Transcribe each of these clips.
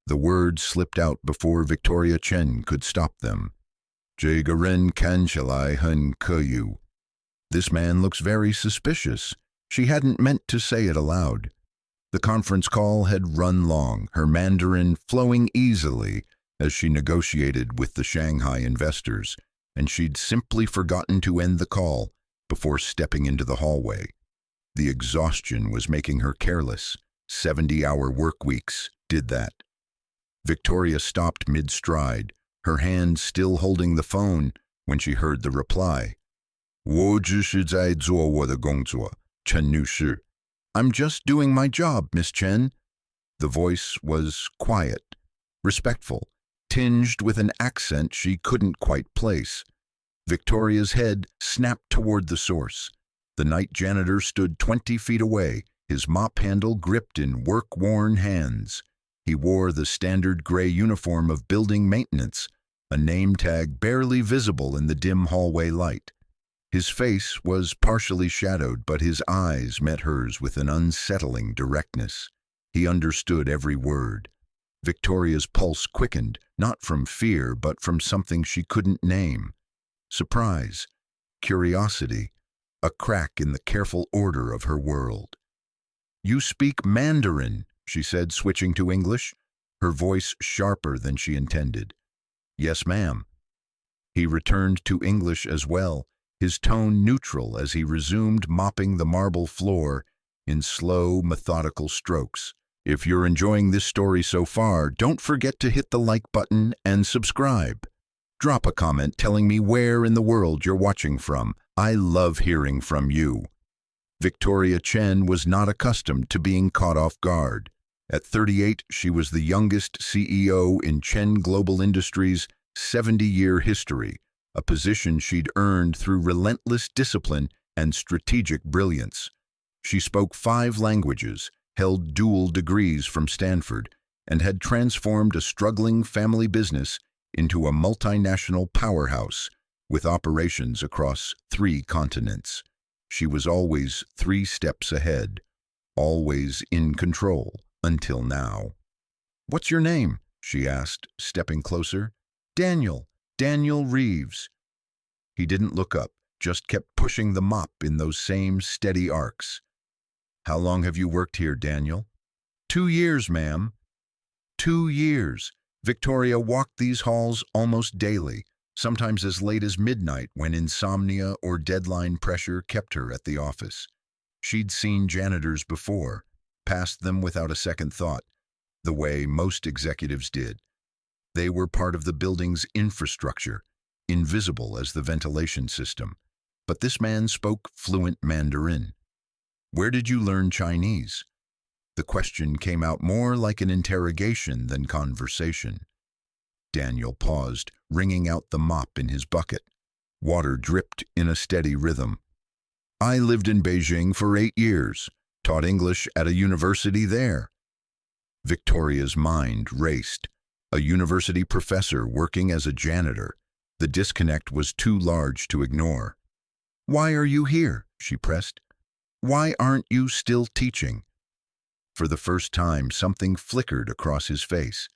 The words slipped out before Victoria Chen could stop them. 这个人看起来很可疑. This man looks very suspicious. She hadn't meant to say it aloud. The conference call had run long, her Mandarin flowing easily as she negotiated with the Shanghai investors, and she'd simply forgotten to end the call before stepping into the hallway. The exhaustion was making her careless. 70-hour work weeks did that. Victoria stopped mid-stride, her hand still holding the phone, when she heard the reply. 我只是在做我的工作，陈女士. I'm just doing my job, Miss Chen. The voice was quiet, respectful, tinged with an accent she couldn't quite place. Victoria's head snapped toward the source. The night janitor stood 20 feet away, his mop handle gripped in work-worn hands. He wore the standard gray uniform of building maintenance, a name tag barely visible in the dim hallway light. His face was partially shadowed, but his eyes met hers with an unsettling directness. He understood every word. Victoria's pulse quickened, not from fear, but from something she couldn't name. Surprise, curiosity, a crack in the careful order of her world. You speak Mandarin, she said, switching to English, her voice sharper than she intended. Yes, ma'am. He returned to English as well, his tone neutral as he resumed mopping the marble floor in slow, methodical strokes. If you're enjoying this story so far, don't forget to hit the like button and subscribe. Drop a comment telling me where in the world you're watching from. I love hearing from you. Victoria Chen was not accustomed to being caught off guard. At 38, she was the youngest CEO in Chen Global Industries' 70-year history, a position she'd earned through relentless discipline and strategic brilliance. She spoke 5 languages, held dual degrees from Stanford, and had transformed a struggling family business into a multinational powerhouse with operations across 3 continents. She was always 3 steps ahead, always in control, until now. What's your name? She asked, stepping closer. Daniel Reeves. He didn't look up, just kept pushing the mop in those same steady arcs. How long have you worked here, Daniel? 2 years, ma'am. 2 years. Victoria walked these halls almost daily, sometimes as late as midnight when insomnia or deadline pressure kept her at the office. She'd seen janitors before, passed them without a second thought, the way most executives did. They were part of the building's infrastructure, invisible as the ventilation system. But this man spoke fluent Mandarin. Where did you learn Chinese? The question came out more like an interrogation than conversation. Daniel paused, wringing out the mop in his bucket. Water dripped in a steady rhythm. I lived in Beijing for 8 years, taught English at a university there. Victoria's mind raced. A university professor working as a janitor. The disconnect was too large to ignore. Why are you here? She pressed. Why aren't you still teaching? For the first time, something flickered across his face.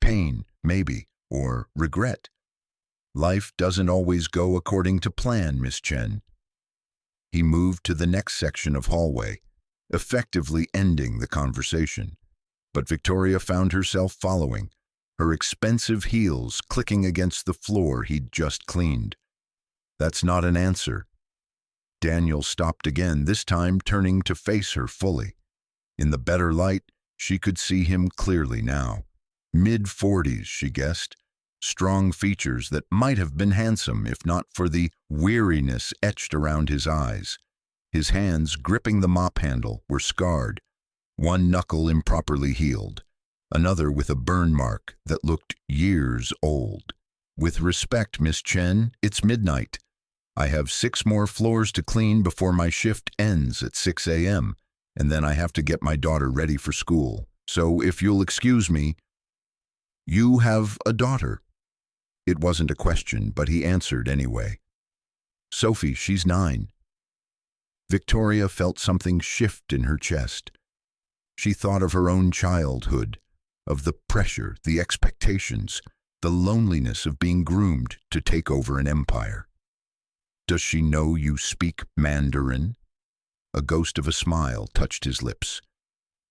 Pain, maybe, or regret. Life doesn't always go according to plan, Miss Chen. He moved to the next section of hallway, effectively ending the conversation. But Victoria found herself following, her expensive heels clicking against the floor he'd just cleaned. That's not an answer. Daniel stopped again, this time turning to face her fully. In the better light, she could see him clearly now. Mid-40s, she guessed. Strong features that might have been handsome if not for the weariness etched around his eyes. His hands, gripping the mop handle, were scarred, one knuckle improperly healed, another with a burn mark that looked years old. With respect, Miss Chen, it's midnight. I have 6 more floors to clean before my shift ends at 6 a.m., and then I have to get my daughter ready for school. So if you'll excuse me, you have a daughter. It wasn't a question, but he answered anyway. Sophie, she's 9. Victoria felt something shift in her chest. She thought of her own childhood, of the pressure, the expectations, the loneliness of being groomed to take over an empire. Does she know you speak Mandarin? A ghost of a smile touched his lips.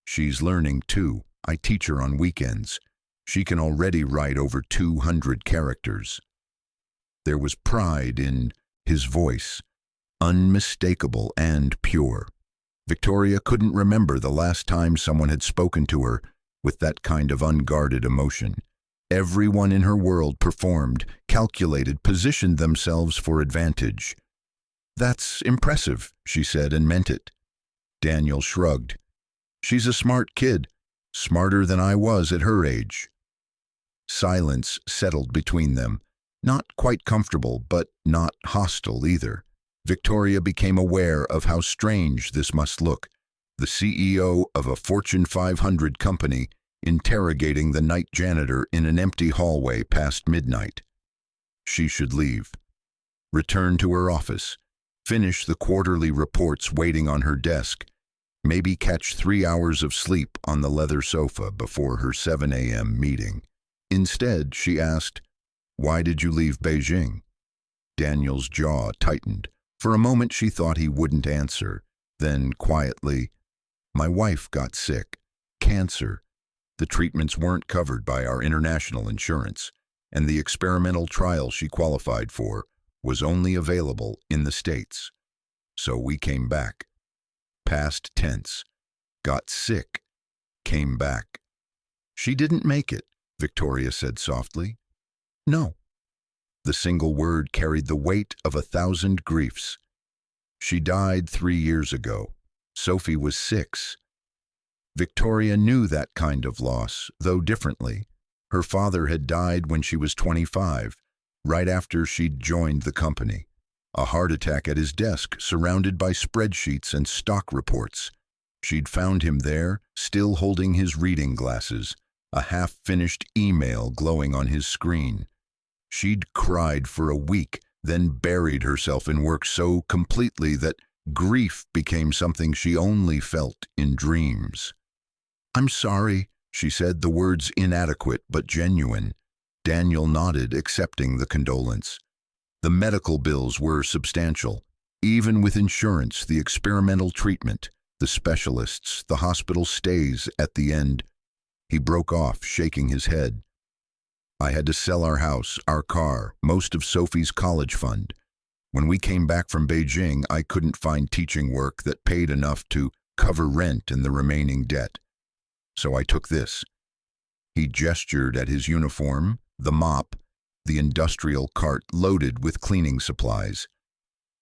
She's learning too. I teach her on weekends. She can already write over 200 characters. There was pride in his voice, unmistakable and pure. Victoria couldn't remember the last time someone had spoken to her with that kind of unguarded emotion. Everyone in her world performed, calculated, positioned themselves for advantage. "That's impressive," she said, and meant it. Daniel shrugged. "She's a smart kid, smarter than I was at her age." Silence settled between them, not quite comfortable, but not hostile either. Victoria became aware of how strange this must look. The CEO of a Fortune 500 company interrogating the night janitor in an empty hallway past midnight. She should leave. Return to her office. Finish the quarterly reports waiting on her desk. Maybe catch 3 hours of sleep on the leather sofa before her 7 a.m. meeting. Instead, she asked, "Why did you leave Beijing?" Daniel's jaw tightened. For a moment she thought he wouldn't answer. Then, quietly, "My wife got sick. Cancer. The treatments weren't covered by our international insurance, and the experimental trial she qualified for was only available in the States. So we came back." Past tense. Got sick. Came back. "She didn't make it," Victoria said softly. "No." The single word carried the weight of 1,000 griefs. "She died 3 years ago. Sophie was 6. Victoria knew that kind of loss, though differently. Her father had died when she was 25, right after she'd joined the company. A heart attack at his desk, surrounded by spreadsheets and stock reports. She'd found him there, still holding his reading glasses, a half-finished email glowing on his screen. She'd cried for a week, then buried herself in work so completely that grief became something she only felt in dreams. "I'm sorry," she said, the words inadequate but genuine. Daniel nodded, accepting the condolence. The medical bills were substantial. Even with insurance, the experimental treatment, the specialists, the hospital stays at the end. He broke off, shaking his head. "I had to sell our house, our car, most of Sophie's college fund. When we came back from Beijing, I couldn't find teaching work that paid enough to cover rent and the remaining debt. So I took this." He gestured at his uniform, the mop, the industrial cart loaded with cleaning supplies.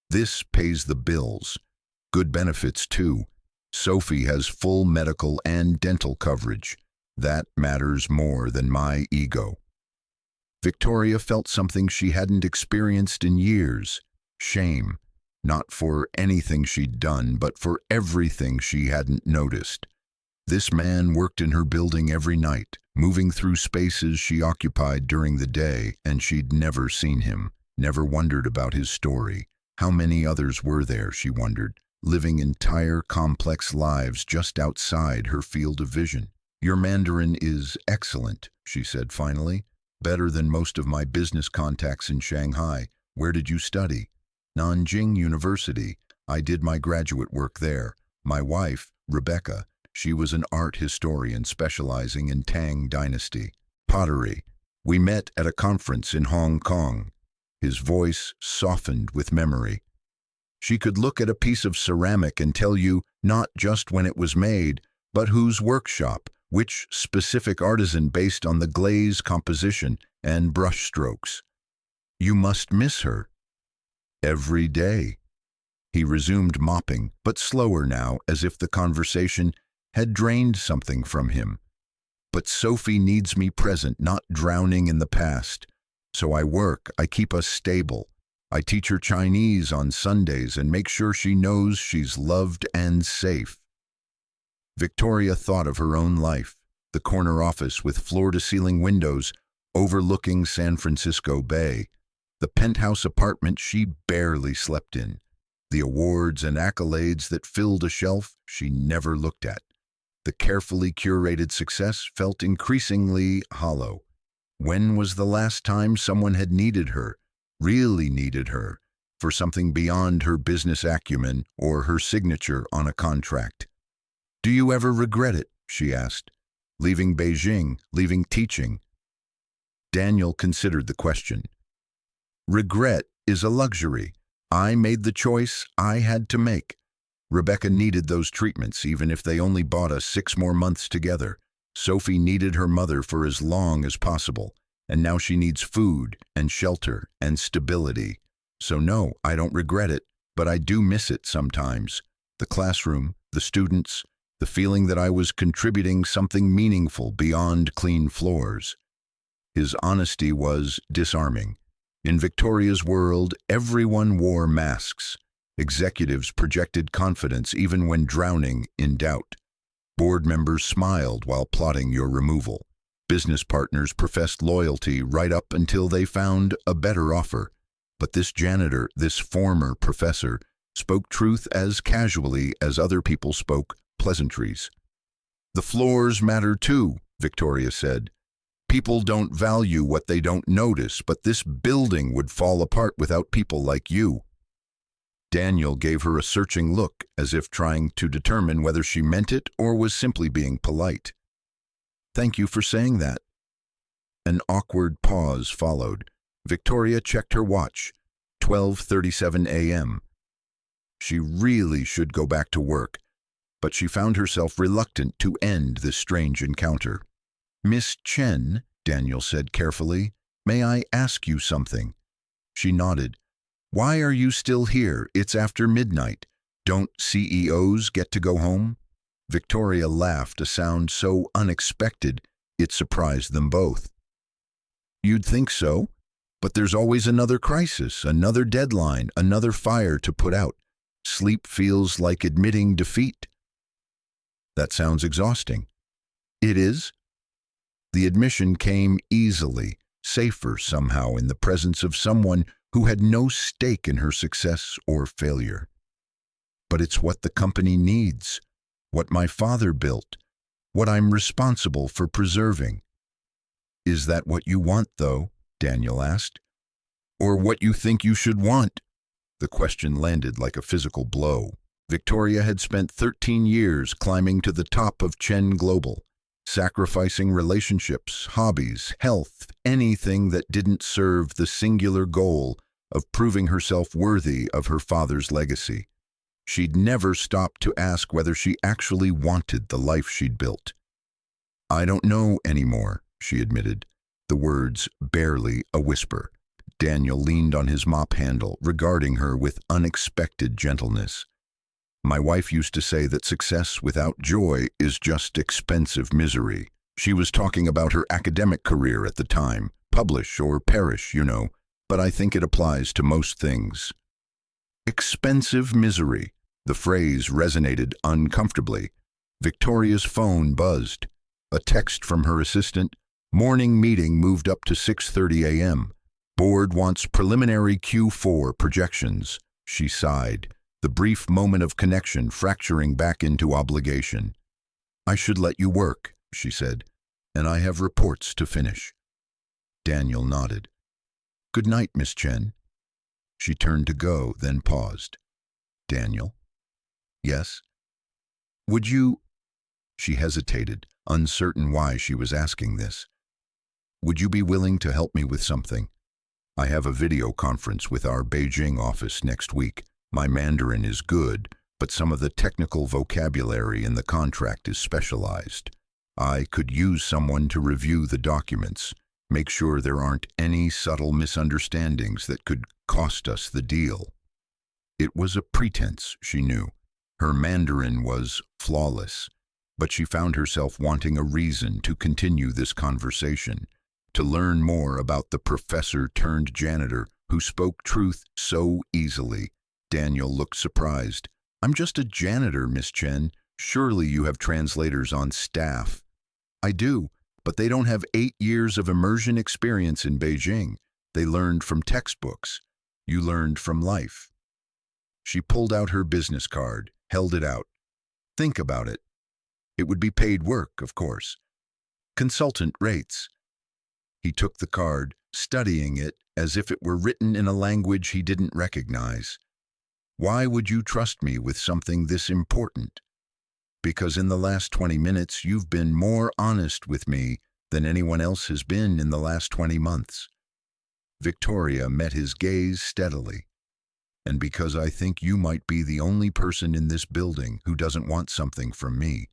"This pays the bills. Good benefits, too. Sophie has full medical and dental coverage. That matters more than my ego." Victoria felt something she hadn't experienced in years. Shame, not for anything she'd done, but for everything she hadn't noticed. This man worked in her building every night, moving through spaces she occupied during the day, and she'd never seen him, never wondered about his story. How many others were there, she wondered, living entire complex lives just outside her field of vision. "Your Mandarin is excellent," she said finally. "Better than most of my business contacts in Shanghai. Where did you study?" "Nanjing University. I did my graduate work there. My wife, Rebecca, she was an art historian specializing in Tang Dynasty. Pottery. We met at a conference in Hong Kong." His voice softened with memory. "She could look at a piece of ceramic and tell you not just when it was made, but whose workshop, which specific artisan, based on the glaze composition and brush strokes. You must miss her." "Every day." He resumed mopping, but slower now, as if the conversation had drained something from him. "But Sophie needs me present, not drowning in the past. So I work, I keep us stable. I teach her Chinese on Sundays and make sure she knows she's loved and safe." Victoria thought of her own life, the corner office with floor-to-ceiling windows overlooking San Francisco Bay, the penthouse apartment she barely slept in, the awards and accolades that filled a shelf she never looked at. The carefully curated success felt increasingly hollow. When was the last time someone had needed her, really needed her, for something beyond her business acumen or her signature on a contract? "Do you ever regret it?" she asked. "Leaving Beijing, leaving teaching?" Daniel considered the question. "Regret is a luxury. I made the choice I had to make. Rebecca needed those treatments, even if they only bought us 6 more months together. Sophie needed her mother for as long as possible, and now she needs food and shelter and stability. So no, I don't regret it, but I do miss it sometimes. The classroom, the students, the feeling that I was contributing something meaningful beyond clean floors." His honesty was disarming. In Victoria's world, everyone wore masks. Executives projected confidence even when drowning in doubt. Board members smiled while plotting your removal. Business partners professed loyalty right up until they found a better offer. But this janitor, this former professor, spoke truth as casually as other people spoke pleasantries. "The floors matter too," Victoria said. "People don't value what they don't notice, but this building would fall apart without people like you." Daniel gave her a searching look, as if trying to determine whether she meant it or was simply being polite. "Thank you for saying that." An awkward pause followed. Victoria checked her watch. 12:37 a.m. She really should go back to work, but she found herself reluctant to end this strange encounter. "Miss Chen," Daniel said carefully, "may I ask you something?" She nodded. "Why are you still here? It's after midnight. Don't CEOs get to go home?" Victoria laughed, a sound so unexpected it surprised them both. "You'd think so, but there's always another crisis, another deadline, another fire to put out. Sleep feels like admitting defeat." "That sounds exhausting." "It is." The admission came easily, safer somehow in the presence of someone who had no stake in her success or failure. "But it's what the company needs, what my father built, what I'm responsible for preserving." "Is that what you want, though?" Daniel asked. "Or what you think you should want?" The question landed like a physical blow. Victoria had spent 13 years climbing to the top of Chen Global, sacrificing relationships, hobbies, health, anything that didn't serve the singular goal of proving herself worthy of her father's legacy. She'd never stopped to ask whether she actually wanted the life she'd built. "I don't know anymore," she admitted, the words barely a whisper. Daniel leaned on his mop handle, regarding her with unexpected gentleness. "My wife used to say that success without joy is just expensive misery." She was talking about her academic career at the time. Publish or perish, you know, but I think it applies to most things. Expensive misery. The phrase resonated uncomfortably. Victoria's phone buzzed. A text from her assistant. "Morning meeting moved up to 6:30 a.m. Board wants preliminary Q4 projections." She sighed, the brief moment of connection fracturing back into obligation. "I should let you work," she said, "and I have reports to finish." Daniel nodded. "Good night, Miss Chen." She turned to go, then paused. "Daniel?" "Yes?" "Would you—" She hesitated, uncertain why she was asking this. "Would you be willing to help me with something? I have a video conference with our Beijing office next week. My Mandarin is good, but some of the technical vocabulary in the contract is specialized. I could use someone to review the documents, make sure there aren't any subtle misunderstandings that could cost us the deal." It was a pretense, she knew. Her Mandarin was flawless, but she found herself wanting a reason to continue this conversation, to learn more about the professor-turned-janitor who spoke truth so easily. Daniel looked surprised. "I'm just a janitor, Miss Chen. Surely you have translators on staff." "I do, but they don't have 8 years of immersion experience in Beijing. They learned from textbooks. You learned from life." She pulled out her business card, held it out. "Think about it. It would be paid work, of course. Consultant rates. He took the card, studying it as if it were written in a language he didn't recognize. Why would you trust me with something this important? Because in the last 20 minutes you've been more honest with me than anyone else has been in the last 20 months. Victoria met his gaze steadily. And because I think you might be the only person in this building who doesn't want something from me.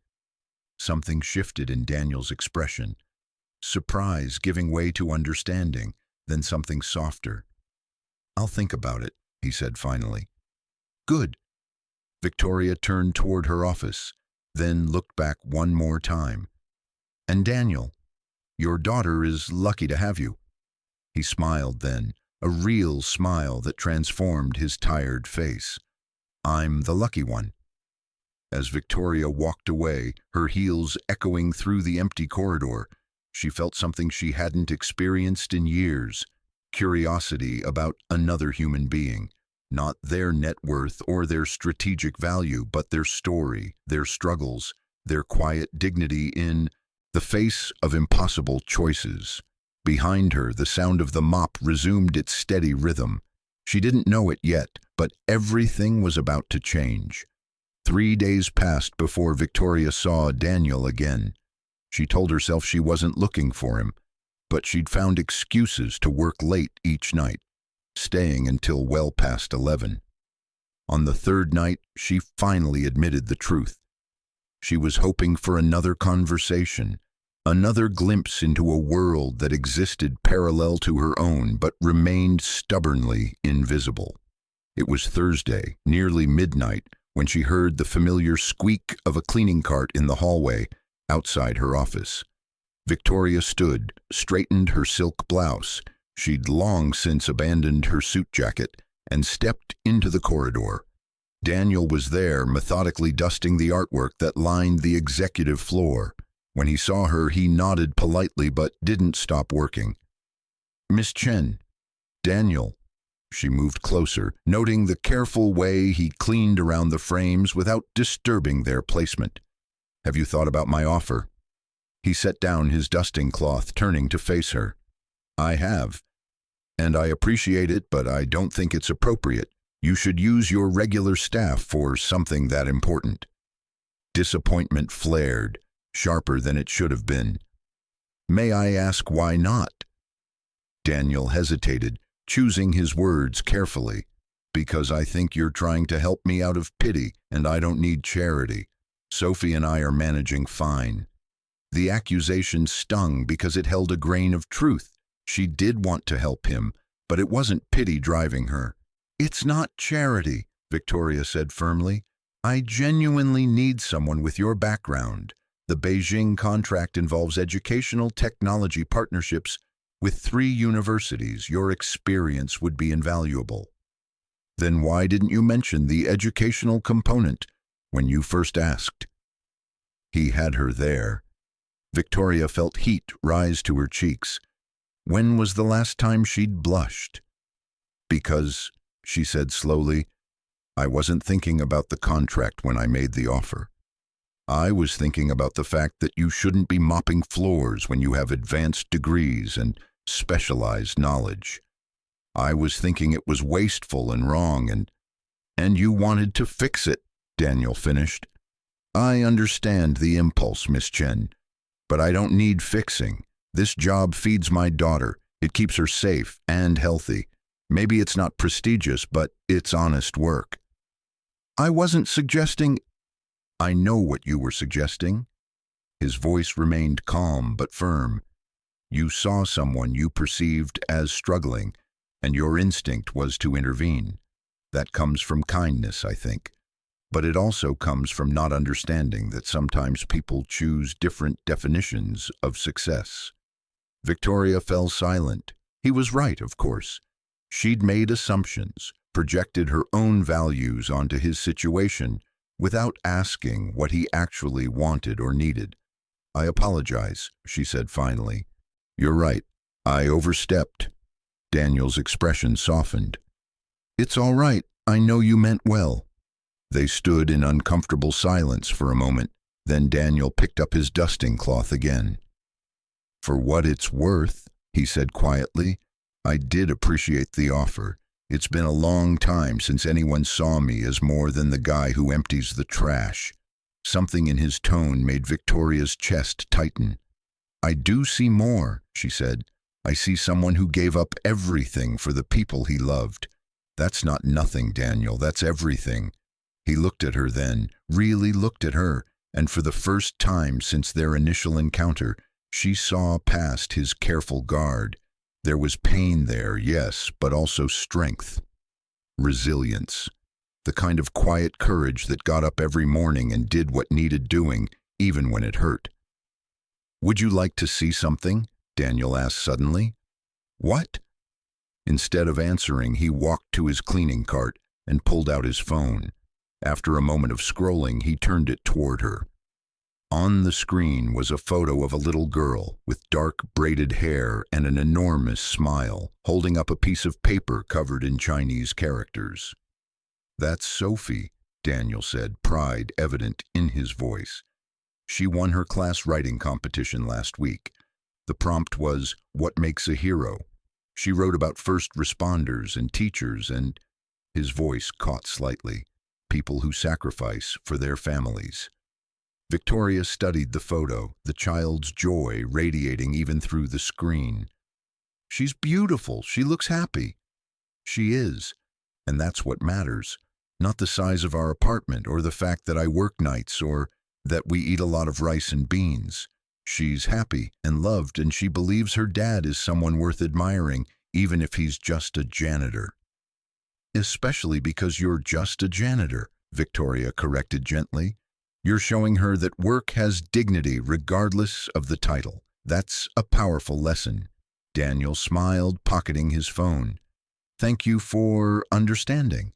Something shifted in Daniel's expression. Surprise giving way to understanding, then something softer. I'll think about it, he said finally. Good. Victoria turned toward her office, then looked back one more time. And Daniel, your daughter is lucky to have you. He smiled then, a real smile that transformed his tired face. I'm the lucky one. As Victoria walked away, her heels echoing through the empty corridor, she felt something she hadn't experienced in years, curiosity about another human being, not their net worth or their strategic value, but their story, their struggles, their quiet dignity in the face of impossible choices. Behind her, the sound of the mop resumed its steady rhythm. She didn't know it yet, but everything was about to change. 3 days passed before Victoria saw Daniel again. She told herself she wasn't looking for him, but she'd found excuses to work late each night, staying until well past 11. On the third night, she finally admitted the truth. She was hoping for another conversation, another glimpse into a world that existed parallel to her own but remained stubbornly invisible. It was Thursday, nearly midnight, when she heard the familiar squeak of a cleaning cart in the hallway outside her office. Victoria stood, straightened her silk blouse, she'd long since abandoned her suit jacket, and stepped into the corridor. Daniel was there, methodically dusting the artwork that lined the executive floor. When he saw her, he nodded politely but didn't stop working. Miss Chen. Daniel. She moved closer, noting the careful way he cleaned around the frames without disturbing their placement. Have you thought about my offer? He set down his dusting cloth, turning to face her. I have. And I appreciate it, but I don't think it's appropriate. You should use your regular staff for something that important. Disappointment flared, sharper than it should have been. May I ask why not? Daniel hesitated, choosing his words carefully. Because I think you're trying to help me out of pity, and I don't need charity. Sophie and I are managing fine. The accusation stung because it held a grain of truth. She did want to help him, but it wasn't pity driving her. It's not charity, Victoria said firmly. I genuinely need someone with your background. The Beijing contract involves educational technology partnerships with 3 universities. Your experience would be invaluable. Then why didn't you mention the educational component when you first asked? He had her there. Victoria felt heat rise to her cheeks. When was the last time she'd blushed? Because, she said slowly, I wasn't thinking about the contract when I made the offer. I was thinking about the fact that you shouldn't be mopping floors when you have advanced degrees and specialized knowledge. I was thinking it was wasteful and wrong, and you wanted to fix it, Daniel finished. I understand the impulse, Miss Chen, but I don't need fixing. This job feeds my daughter. It keeps her safe and healthy. Maybe it's not prestigious, but it's honest work. I wasn't suggesting. I know what you were suggesting. His voice remained calm but firm. You saw someone you perceived as struggling, and your instinct was to intervene. That comes from kindness, I think. But it also comes from not understanding that sometimes people choose different definitions of success. Victoria fell silent. He was right, of course. She'd made assumptions, projected her own values onto his situation without asking what he actually wanted or needed. I apologize, she said finally. You're right. I overstepped. Daniel's expression softened. It's all right. I know you meant well. They stood in uncomfortable silence for a moment, Then Daniel picked up his dusting cloth again. "For what it's worth," he said quietly, "I did appreciate the offer. It's been a long time since anyone saw me as more than the guy who empties the trash." Something in his tone made Victoria's chest tighten. "I do see more," she said. "I see someone who gave up everything for the people he loved." "That's not nothing, Daniel, that's everything." He looked at her then, really looked at her, and for the first time since their initial encounter, she saw past his careful guard. There was pain there, yes, but also strength, resilience, the kind of quiet courage that got up every morning and did what needed doing, even when it hurt. "Would you like to see something?" Daniel asked suddenly. "What?" Instead of answering, he walked to his cleaning cart and pulled out his phone. After a moment of scrolling, he turned it toward her. On the screen was a photo of a little girl with dark braided hair and an enormous smile, holding up a piece of paper covered in Chinese characters. "That's Sophie," Daniel said, pride evident in his voice. "She won her class writing competition last week. The prompt was, 'What makes a hero?' She wrote about first responders and teachers and," his voice caught slightly, "people who sacrifice for their families." Victoria studied the photo, the child's joy radiating even through the screen. "She's beautiful. She looks happy." "She is, and that's what matters. Not the size of our apartment or the fact that I work nights or that we eat a lot of rice and beans. She's happy and loved, and she believes her dad is someone worth admiring, even if he's just a janitor." "Especially because you're just a janitor," Victoria corrected gently. "You're showing her that work has dignity regardless of the title. That's a powerful lesson." Daniel smiled, pocketing his phone. "Thank you for understanding."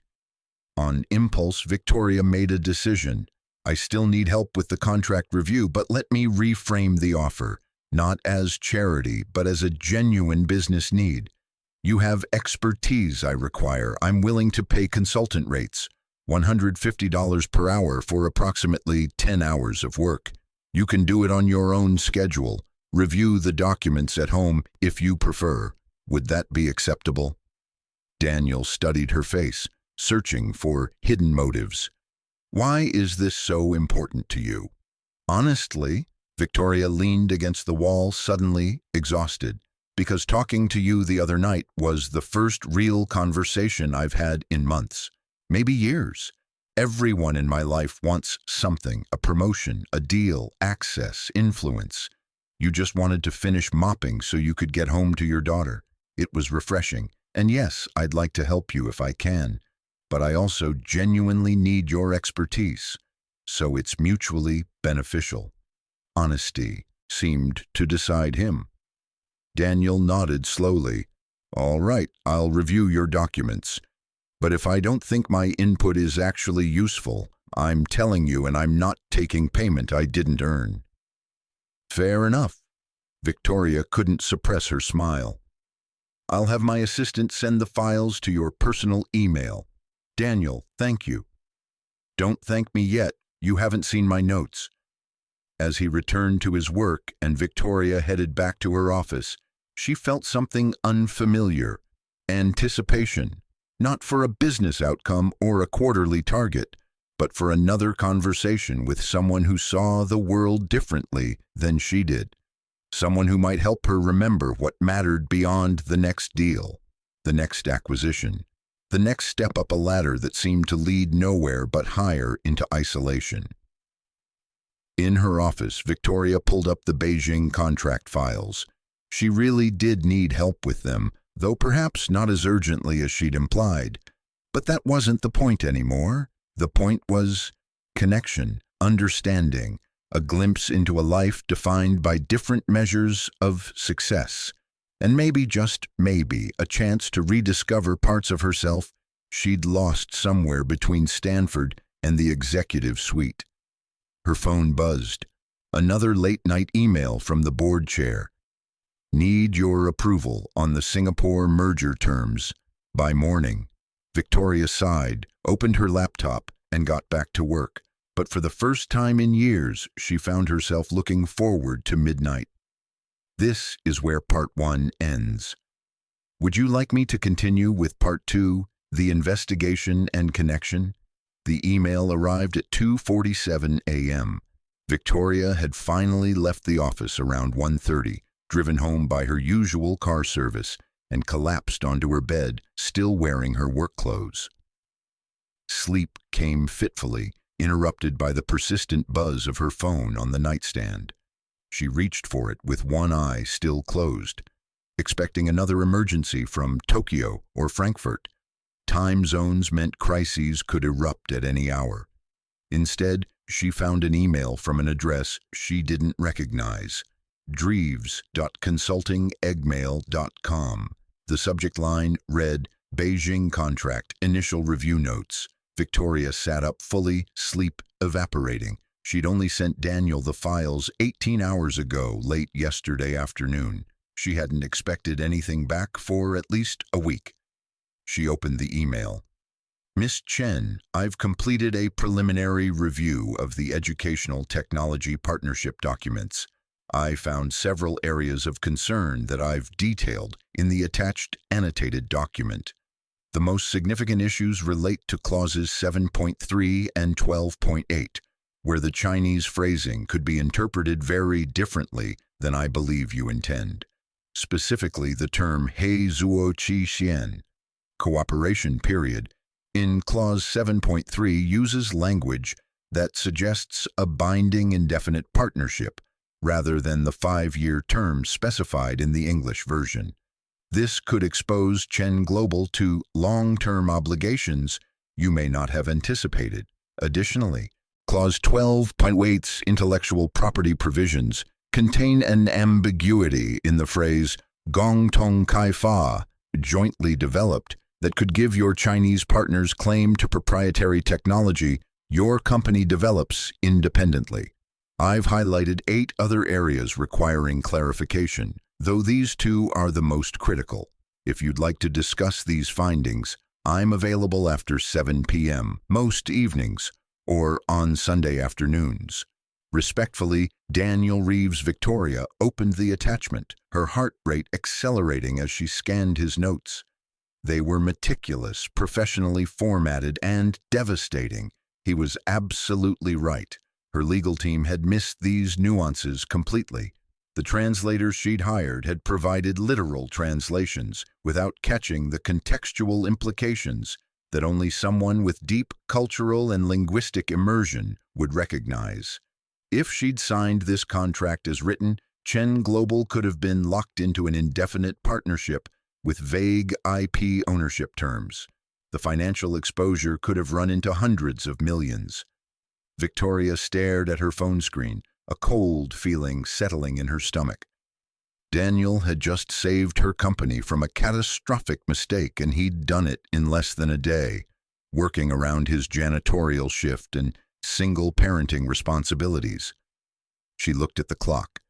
On impulse, Victoria made a decision. "I still need help with the contract review, but let me reframe the offer, not as charity, but as a genuine business need. You have expertise I require. I'm willing to pay consultant rates, $150 per hour for approximately 10 hours of work. You can do it on your own schedule. Review the documents at home if you prefer. Would that be acceptable?" Daniel studied her face, searching for hidden motives. "Why is this so important to you?" "Honestly," Victoria leaned against the wall, suddenly exhausted, "because talking to you the other night was the first real conversation I've had in months, maybe years. Everyone in my life wants something, a promotion, a deal, access, influence. You just wanted to finish mopping so you could get home to your daughter. It was refreshing. And yes, I'd like to help you if I can. But I also genuinely need your expertise. So it's mutually beneficial." Honesty seemed to decide him. Daniel nodded slowly. "All right, I'll review your documents. But if I don't think my input is actually useful, I'm telling you, and I'm not taking payment I didn't earn." "Fair enough." Victoria couldn't suppress her smile. "I'll have my assistant send the files to your personal email. Daniel, thank you." "Don't thank me yet. You haven't seen my notes." As he returned to his work and Victoria headed back to her office, she felt something unfamiliar. Anticipation. Not for a business outcome or a quarterly target, but for another conversation with someone who saw the world differently than she did. Someone who might help her remember what mattered beyond the next deal, the next acquisition, the next step up a ladder that seemed to lead nowhere but higher into isolation. In her office, Victoria pulled up the Beijing contract files. She really did need help with them, though perhaps not as urgently as she'd implied. But that wasn't the point anymore. The point was connection, understanding, a glimpse into a life defined by different measures of success, and maybe, just maybe, a chance to rediscover parts of herself she'd lost somewhere between Stanford and the executive suite. Her phone buzzed. Another late-night email from the board chair. "Need your approval on the Singapore merger terms by morning." Victoria sighed, opened her laptop, and got back to work. but for the first time in years, she found herself looking forward to midnight. This is where part 1 ends. Would you like me to continue with part 2, the investigation and connection? The email arrived at 2:47 a.m. Victoria had finally left the office around 1:30, driven home by her usual car service, and collapsed onto her bed, still wearing her work clothes. Sleep came fitfully, interrupted by the persistent buzz of her phone on the nightstand. She reached for it with one eye still closed, expecting another emergency from Tokyo or Frankfurt. Time zones meant crises could erupt at any hour. Instead, she found an email from an address she didn't recognize, dreves.consultingeggmail.com. The subject line read, Beijing Contract, Initial Review Notes. Victoria sat up fully, sleep evaporating. She'd only sent Daniel the files 18 hours ago, late yesterday afternoon. She hadn't expected anything back for at least a week. She opened the email. Miss Chen, I've completed a preliminary review of the Educational Technology Partnership documents. I found several areas of concern that I've detailed in the attached annotated document. The most significant issues relate to clauses 7.3 and 12.8, where the Chinese phrasing could be interpreted very differently than I believe you intend. Specifically, the term Hei Zuo Qi Xian, cooperation period, in clause 7.3 uses language that suggests a binding indefinite partnership rather than the 5-year term specified in the English version. This could expose Chen Global to long-term obligations you may not have anticipated. Additionally, Clause 12.8's intellectual property provisions contain an ambiguity in the phrase Gong Tong Kai Fa, jointly developed, that could give your Chinese partners claim to proprietary technology your company develops independently. I've highlighted 8 other areas requiring clarification, though these 2 are the most critical. If you'd like to discuss these findings, I'm available after 7 p.m. most evenings or on Sunday afternoons. Respectfully, Daniel Reeves. Victoria opened the attachment, her heart rate accelerating as she scanned his notes. They were meticulous, professionally formatted, and devastating. He was absolutely right. Her legal team had missed these nuances completely. The translators she'd hired had provided literal translations without catching the contextual implications that only someone with deep cultural and linguistic immersion would recognize. If she'd signed this contract as written, Chen Global could have been locked into an indefinite partnership with vague IP ownership terms. The financial exposure could have run into hundreds of millions. Victoria stared at her phone screen, a cold feeling settling in her stomach. Daniel had just saved her company from a catastrophic mistake, and he'd done it in less than a day, working around his janitorial shift and single parenting responsibilities. She looked at the clock.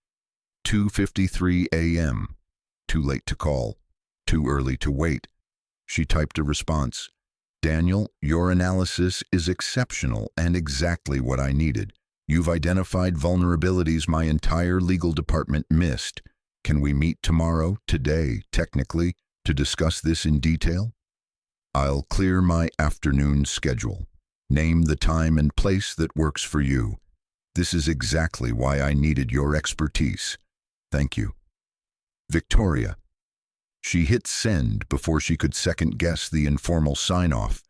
2:53 a.m. Too late to call. Too early to wait. She typed a response. Daniel, your analysis is exceptional and exactly what I needed. You've identified vulnerabilities my entire legal department missed. Can we meet tomorrow, today, technically, to discuss this in detail? I'll clear my afternoon schedule. Name the time and place that works for you. This is exactly why I needed your expertise. Thank you. Victoria. She hit send before she could second-guess the informal sign-off,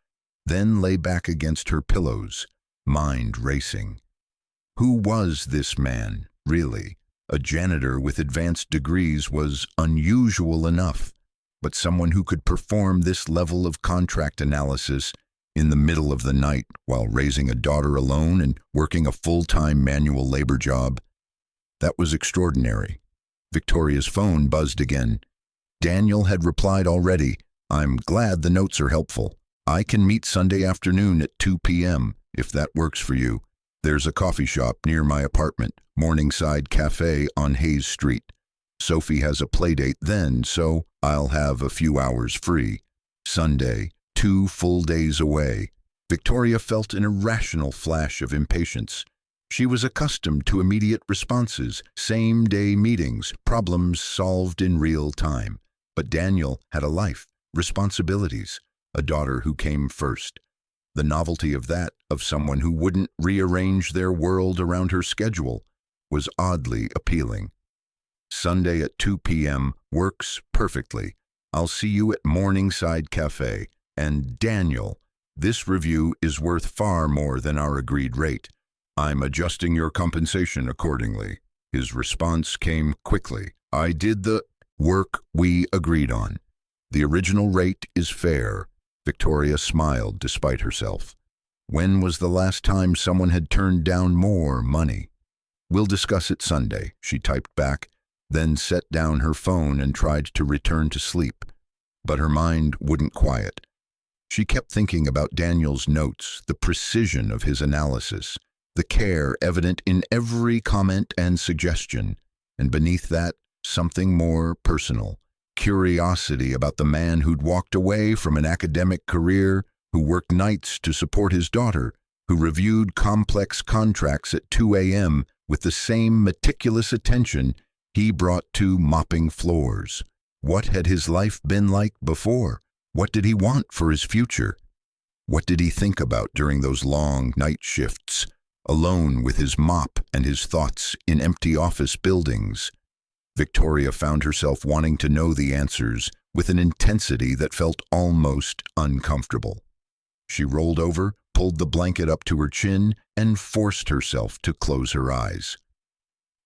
then lay back against her pillows, mind racing. Who was this man, really? A janitor with advanced degrees was unusual enough, but someone who could perform this level of contract analysis in the middle of the night while raising a daughter alone and working a full-time manual labor job, that was extraordinary. Victoria's phone buzzed again. Daniel had replied already. I'm glad the notes are helpful. I can meet Sunday afternoon at 2 p.m. if that works for you. There's a coffee shop near my apartment, Morningside Cafe on Hayes Street. Sophie has a playdate then, so I'll have a few hours free. Sunday, 2 full days away. Victoria felt an irrational flash of impatience. She was accustomed to immediate responses, same-day meetings, problems solved in real time. But Daniel had a life, responsibilities, a daughter who came first. The novelty of that, of someone who wouldn't rearrange their world around her schedule, was oddly appealing. Sunday at 2 p.m. works perfectly. I'll see you at Morningside Cafe. And Daniel, this review is worth far more than our agreed rate. I'm adjusting your compensation accordingly. His response came quickly. I did the work we agreed on. The original rate is fair. Victoria smiled despite herself. When was the last time someone had turned down more money? We'll discuss it Sunday, she typed back, then set down her phone and tried to return to sleep. But her mind wouldn't quiet. She kept thinking about Daniel's notes, the precision of his analysis, the care evident in every comment and suggestion, and beneath that, something more personal, curiosity about the man who'd walked away from an academic career, who worked nights to support his daughter, who reviewed complex contracts at 2 a.m. with the same meticulous attention he brought to mopping floors. What had his life been like before? What did he want for his future? What did he think about during those long night shifts, alone with his mop and his thoughts in empty office buildings? Victoria found herself wanting to know the answers with an intensity that felt almost uncomfortable. She rolled over, pulled the blanket up to her chin, and forced herself to close her eyes.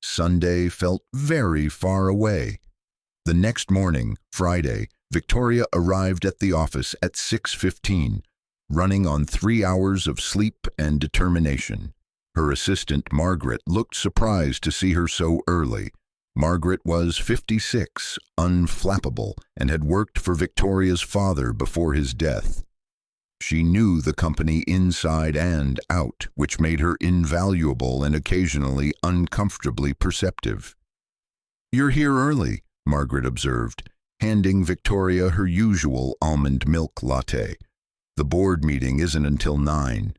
Sunday felt very far away. The next morning, Friday, Victoria arrived at the office at 6:15, running on 3 hours of sleep and determination. Her assistant, Margaret, looked surprised to see her so early. Margaret was 56, unflappable, and had worked for Victoria's father before his death. She knew the company inside and out, which made her invaluable and occasionally uncomfortably perceptive. "You're here early," Margaret observed, handing Victoria her usual almond milk latte. "The board meeting isn't until 9.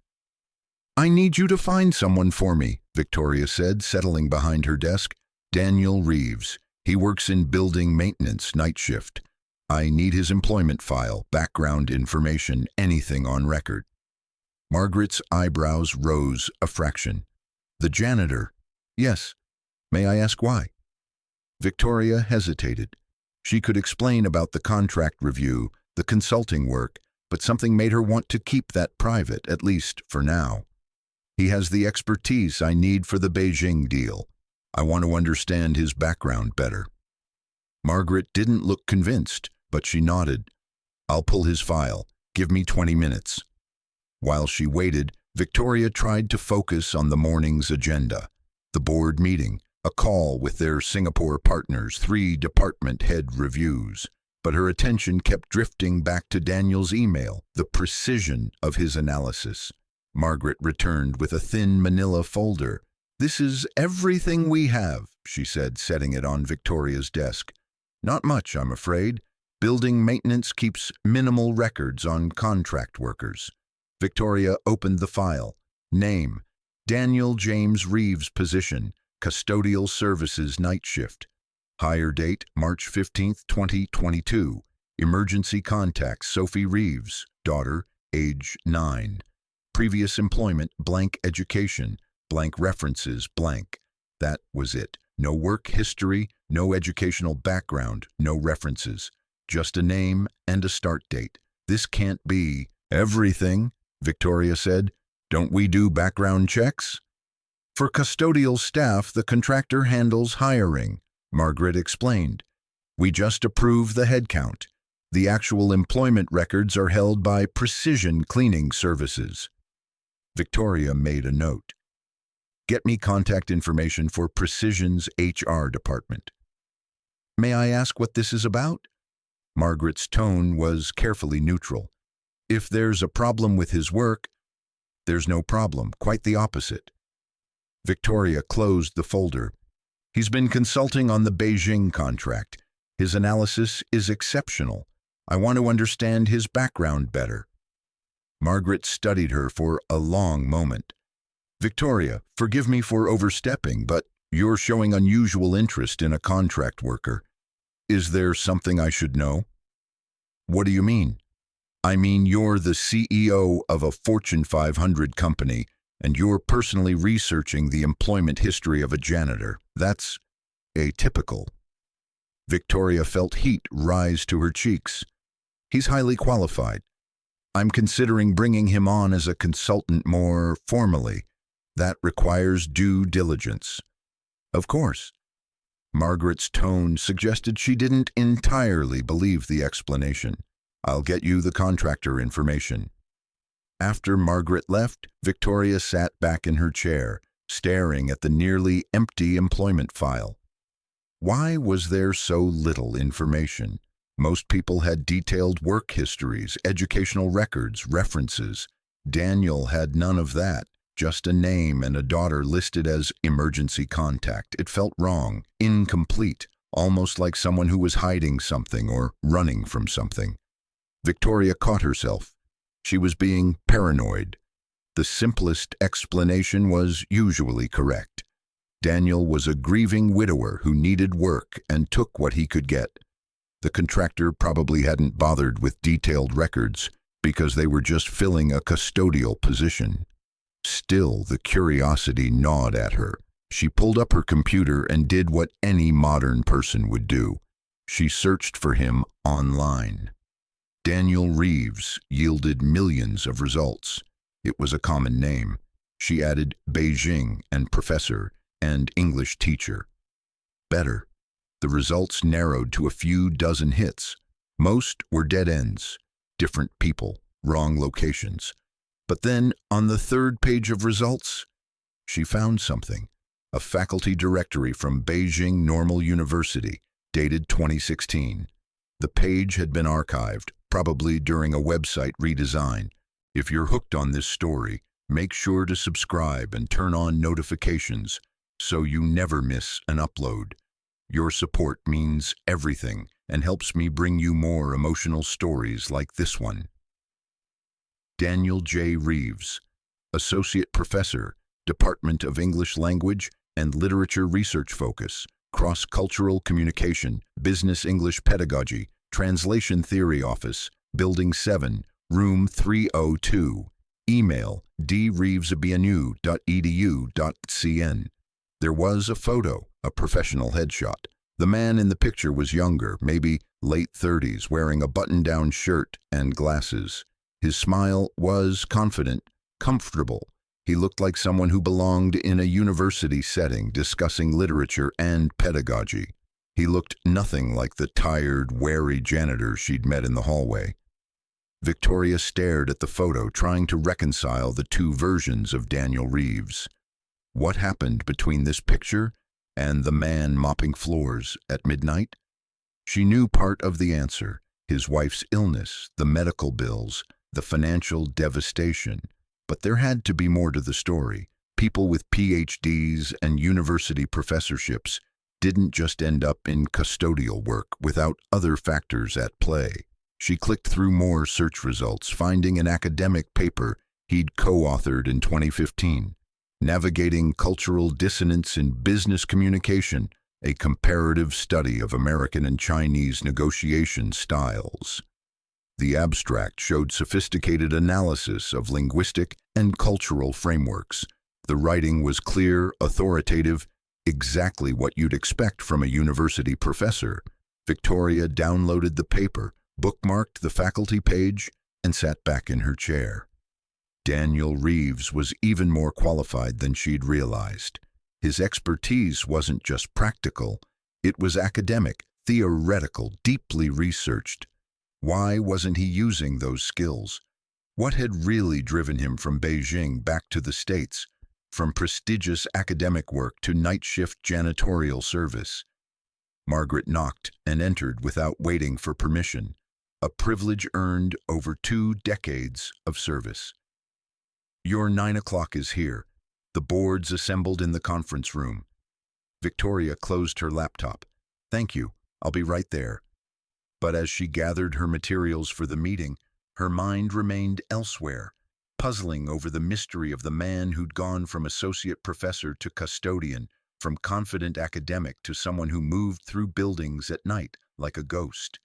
"I need you to find someone for me," Victoria said, settling behind her desk. "Daniel Reeves. He works in building maintenance, night shift. I need his employment file, background information, anything on record." Margaret's eyebrows rose a fraction. "The janitor?" "Yes. May I ask why?" Victoria hesitated. She could explain about the contract review, the consulting work, but something made her want to keep that private, at least for now. "He has the expertise I need for the Beijing deal. I want to understand his background better." Margaret didn't look convinced, but she nodded. "I'll pull his file. Give me 20 minutes. While she waited, Victoria tried to focus on the morning's agenda. The board meeting, a call with their Singapore partners, 3 department head reviews. But her attention kept drifting back to Daniel's email, the precision of his analysis. Margaret returned with a thin manila folder. "This is everything we have," she said, setting it on Victoria's desk. "Not much, I'm afraid. Building maintenance keeps minimal records on contract workers." Victoria opened the file. Name: Daniel James Reeves. Position: Custodial Services Night Shift. Hire date: March 15, 2022. Emergency contacts: Sophie Reeves, daughter, age 9. Previous employment: blank education, blank references, blank. That was it. No work history, no educational background, no references. Just a name and a start date. "This can't be." "Everything," Victoria said. "Don't we do background checks?" "For custodial staff, the contractor handles hiring," Margaret explained. "We just approve the headcount. The actual employment records are held by Precision Cleaning Services." Victoria made a note. "Get me contact information for Precision's HR department." "May I ask what this is about?" Margaret's tone was carefully neutral. "If there's a problem with his work..." "There's no problem, quite the opposite." Victoria closed the folder. "He's been consulting on the Beijing contract. His analysis is exceptional. I want to understand his background better." Margaret studied her for a long moment. "Victoria, forgive me for overstepping, but you're showing unusual interest in a contract worker. Is there something I should know?" "What do you mean?" "I mean, you're the CEO of a Fortune 500 company, and you're personally researching the employment history of a janitor. That's atypical." Victoria felt heat rise to her cheeks. "He's highly qualified. I'm considering bringing him on as a consultant more formally. That requires due diligence." "Of course." Margaret's tone suggested she didn't entirely believe the explanation. "I'll get you the contractor information." After Margaret left, Victoria sat back in her chair, staring at the nearly empty employment file. Why was there so little information? Most people had detailed work histories, educational records, references. Daniel had none of that, just a name and a daughter listed as emergency contact. It felt wrong, incomplete, almost like someone who was hiding something or running from something. Victoria caught herself. She was being paranoid. The simplest explanation was usually correct. Daniel was a grieving widower who needed work and took what he could get. The contractor probably hadn't bothered with detailed records because they were just filling a custodial position. Still, the curiosity gnawed at her. She pulled up her computer and did what any modern person would do. She searched for him online. Daniel Reeves yielded millions of results. It was a common name. She added Beijing and professor and English teacher. Better. The results narrowed to a few dozen hits. Most were dead ends, different people, wrong locations. But then, on the third page of results, she found something. A faculty directory from Beijing Normal University, dated 2016. The page had been archived, probably during a website redesign. If you're hooked on this story, make sure to subscribe and turn on notifications so you never miss an upload. Your support means everything and helps me bring you more emotional stories like this one. Daniel J. Reeves, Associate Professor, Department of English Language and Literature Research Focus, Cross-Cultural Communication, Business English Pedagogy, Translation Theory Office, Building 7, Room 302. Email dreeves@bnu.edu.cn. There was a photo, a professional headshot. The man in the picture was younger, maybe late 30s, wearing a button-down shirt and glasses. His smile was confident, comfortable. He looked like someone who belonged in a university setting discussing literature and pedagogy. He looked nothing like the tired, wary janitor she'd met in the hallway. Victoria stared at the photo, trying to reconcile the two versions of Daniel Reeves. What happened between this picture and the man mopping floors at midnight? She knew part of the answer: his wife's illness, the medical bills, the financial devastation. But there had to be more to the story. People with PhDs and university professorships didn't just end up in custodial work without other factors at play. She clicked through more search results, finding an academic paper he'd co-authored in 2015, Navigating Cultural Dissonance in Business Communication, a comparative study of American and Chinese negotiation styles. The abstract showed sophisticated analysis of linguistic and cultural frameworks. The writing was clear, authoritative, exactly what you'd expect from a university professor. Victoria downloaded the paper, bookmarked the faculty page, and sat back in her chair. Daniel Reeves was even more qualified than she'd realized. His expertise wasn't just practical, it was academic, theoretical, deeply researched. Why wasn't he using those skills? What had really driven him from Beijing back to the States, from prestigious academic work to night shift janitorial service? Margaret knocked and entered without waiting for permission, a privilege earned over 2 decades of service. "Your 9 o'clock is here." The boards assembled in the conference room. Victoria closed her laptop. "Thank you, I'll be right there." But as she gathered her materials for the meeting, Her mind remained elsewhere, puzzling over the mystery of the man who'd gone from associate professor to custodian, from confident academic to someone who moved through buildings at night like a ghost.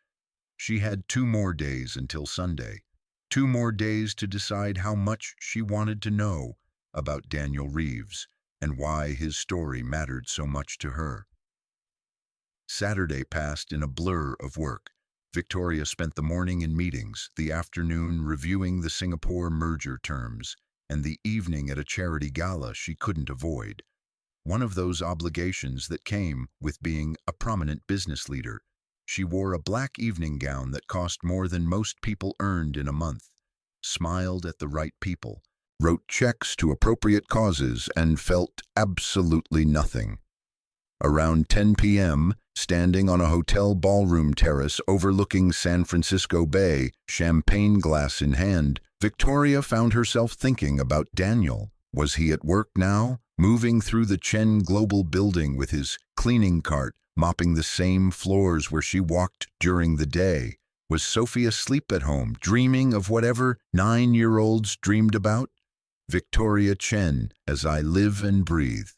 She had 2 more days until Sunday. 2 more days to decide how much she wanted to know about Daniel Reeves and why his story mattered so much to her. Saturday passed in a blur of work. Victoria spent the morning in meetings, the afternoon reviewing the Singapore merger terms, and the evening at a charity gala she couldn't avoid. One of those obligations that came with being a prominent business leader. She wore a black evening gown that cost more than most people earned in a month, smiled at the right people, wrote checks to appropriate causes, and felt absolutely nothing. Around 10 p.m., standing on a hotel ballroom terrace overlooking San Francisco Bay, champagne glass in hand, Victoria found herself thinking about Daniel. Was he at work now, moving through the Chen Global building with his cleaning cart, mopping the same floors where she walked during the day? Was Sophie asleep at home, dreaming of whatever 9-year-olds dreamed about? Victoria Chen, as I live and breathe.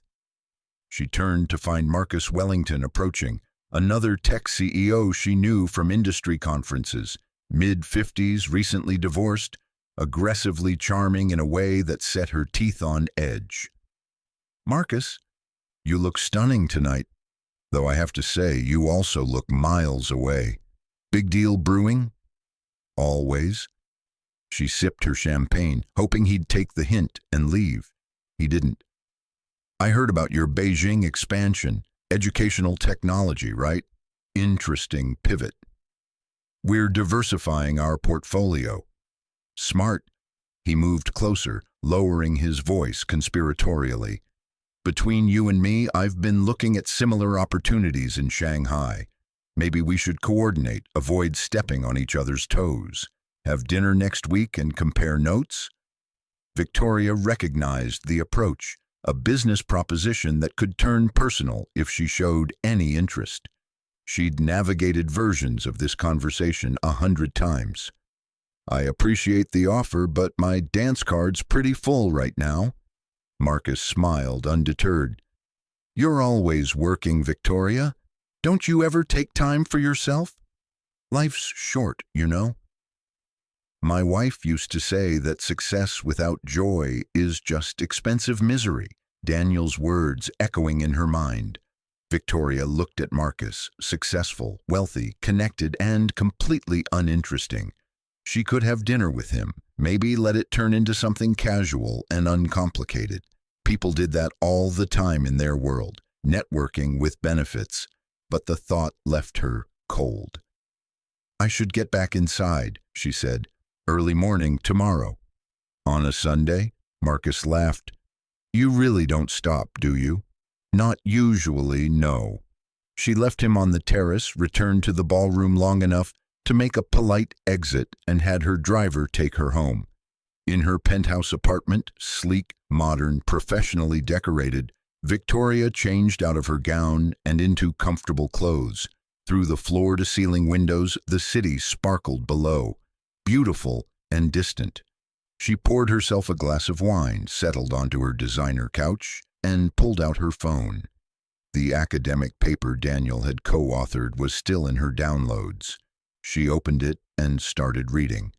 She turned to find Marcus Wellington approaching, another tech CEO she knew from industry conferences, mid-50s, recently divorced, aggressively charming in a way that set her teeth on edge. "Marcus, you look stunning tonight, though I have to say you also look miles away. Big deal brewing?" "Always." She sipped her champagne, hoping he'd take the hint and leave. He didn't. "I heard about your Beijing expansion, educational technology, right? Interesting pivot." "We're diversifying our portfolio." "Smart." He moved closer, lowering his voice conspiratorially. "Between you and me, I've been looking at similar opportunities in Shanghai. Maybe we should coordinate, avoid stepping on each other's toes. Have dinner next week and compare notes?" Victoria recognized the approach, a business proposition that could turn personal if she showed any interest. She'd navigated versions of this conversation 100 times. "I appreciate the offer, but my dance card's pretty full right now." Marcus smiled, undeterred. "You're always working, Victoria. Don't you ever take time for yourself? Life's short, you know." "My wife used to say that success without joy is just expensive misery," Daniel's words echoing in her mind. Victoria looked at Marcus, successful, wealthy, connected, and completely uninteresting. She could have dinner with him, maybe let it turn into something casual and uncomplicated. People did that all the time in their world, networking with benefits, but the thought left her cold. "I should get back inside," she said. "Early morning tomorrow." "On a Sunday?" Marcus laughed. "You really don't stop, do you?" "Not usually, no." She left him on the terrace, returned to the ballroom long enough to make a polite exit, and had her driver take her home. In her penthouse apartment, sleek, modern, professionally decorated, Victoria changed out of her gown and into comfortable clothes. Through the floor-to-ceiling windows, the city sparkled below, beautiful and distant. She poured herself a glass of wine, settled onto her designer couch, and pulled out her phone. The academic paper Daniel had co-authored was still in her downloads. She opened it and started reading.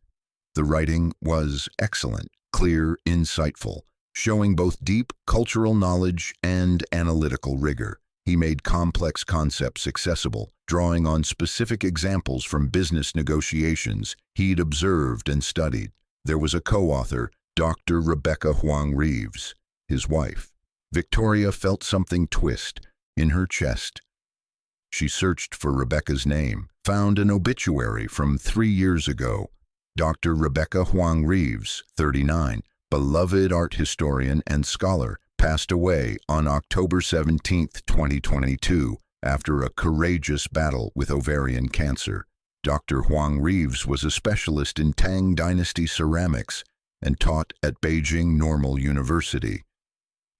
The writing was excellent, clear, insightful, showing both deep cultural knowledge and analytical rigor. He made complex concepts accessible, drawing on specific examples from business negotiations he'd observed and studied. There was a co-author, Dr. Rebecca Huang Reeves, his wife. Victoria felt something twist in her chest. She searched for Rebecca's name, found an obituary from 3 years ago. Dr. Rebecca Huang Reeves, 39, beloved art historian and scholar, passed away on October 17, 2022, after a courageous battle with ovarian cancer. Dr. Huang Reeves was a specialist in Tang Dynasty ceramics and taught at Beijing Normal University.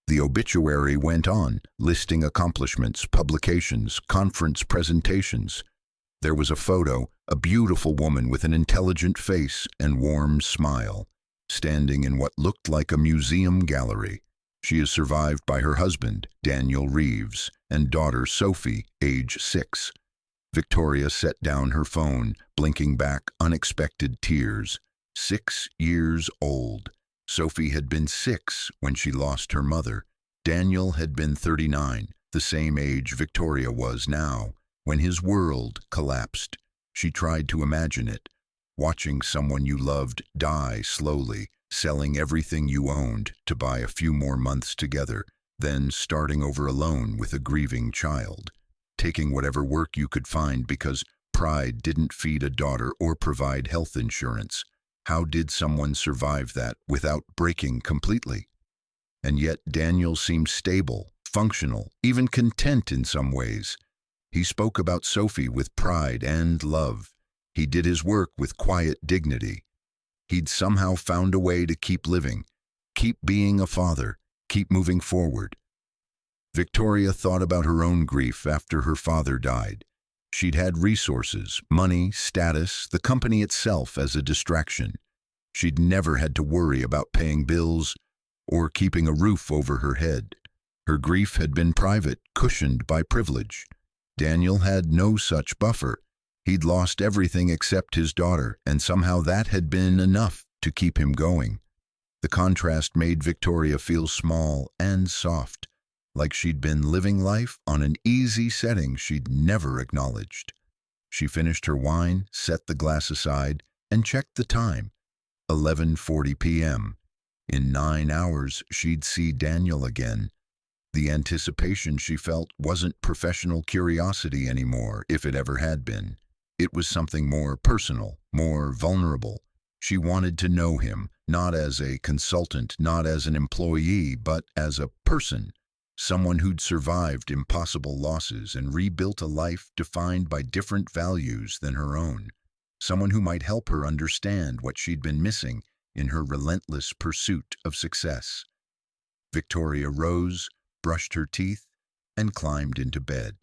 The obituary went on, listing accomplishments, publications, conference presentations. There was a photo, a beautiful woman with an intelligent face and warm smile, standing in what looked like a museum gallery. She is survived by her husband, Daniel Reeves, and daughter Sophie, age 6. Victoria set down her phone, blinking back unexpected tears. 6 years old. Sophie had been 6 when she lost her mother. Daniel had been 39, the same age Victoria was now, when his world collapsed. She tried to imagine it, watching someone you loved die slowly, selling everything you owned to buy a few more months together, then starting over alone with a grieving child, taking whatever work you could find because pride didn't feed a daughter or provide health insurance. How did someone survive that without breaking completely? And yet Daniel seemed stable, functional, even content in some ways. He spoke about Sophie with pride and love. He did his work with quiet dignity. He'd somehow found a way to keep living, keep being a father, keep moving forward. Victoria thought about her own grief after her father died. She'd had resources, money, status, the company itself as a distraction. She'd never had to worry about paying bills or keeping a roof over her head. Her grief had been private, cushioned by privilege. Daniel had no such buffer. He'd lost everything except his daughter, and somehow that had been enough to keep him going. The contrast made Victoria feel small and soft, like she'd been living life on an easy setting she'd never acknowledged. She finished her wine, set the glass aside, and checked the time. 11:40 p.m. In 9 hours, she'd see Daniel again. The anticipation she felt wasn't professional curiosity anymore, if it ever had been. It was something more personal, more vulnerable. She wanted to know him, not as a consultant, not as an employee, but as a person. Someone who'd survived impossible losses and rebuilt a life defined by different values than her own. Someone who might help her understand what she'd been missing in her relentless pursuit of success. Victoria rose, brushed her teeth, and climbed into bed.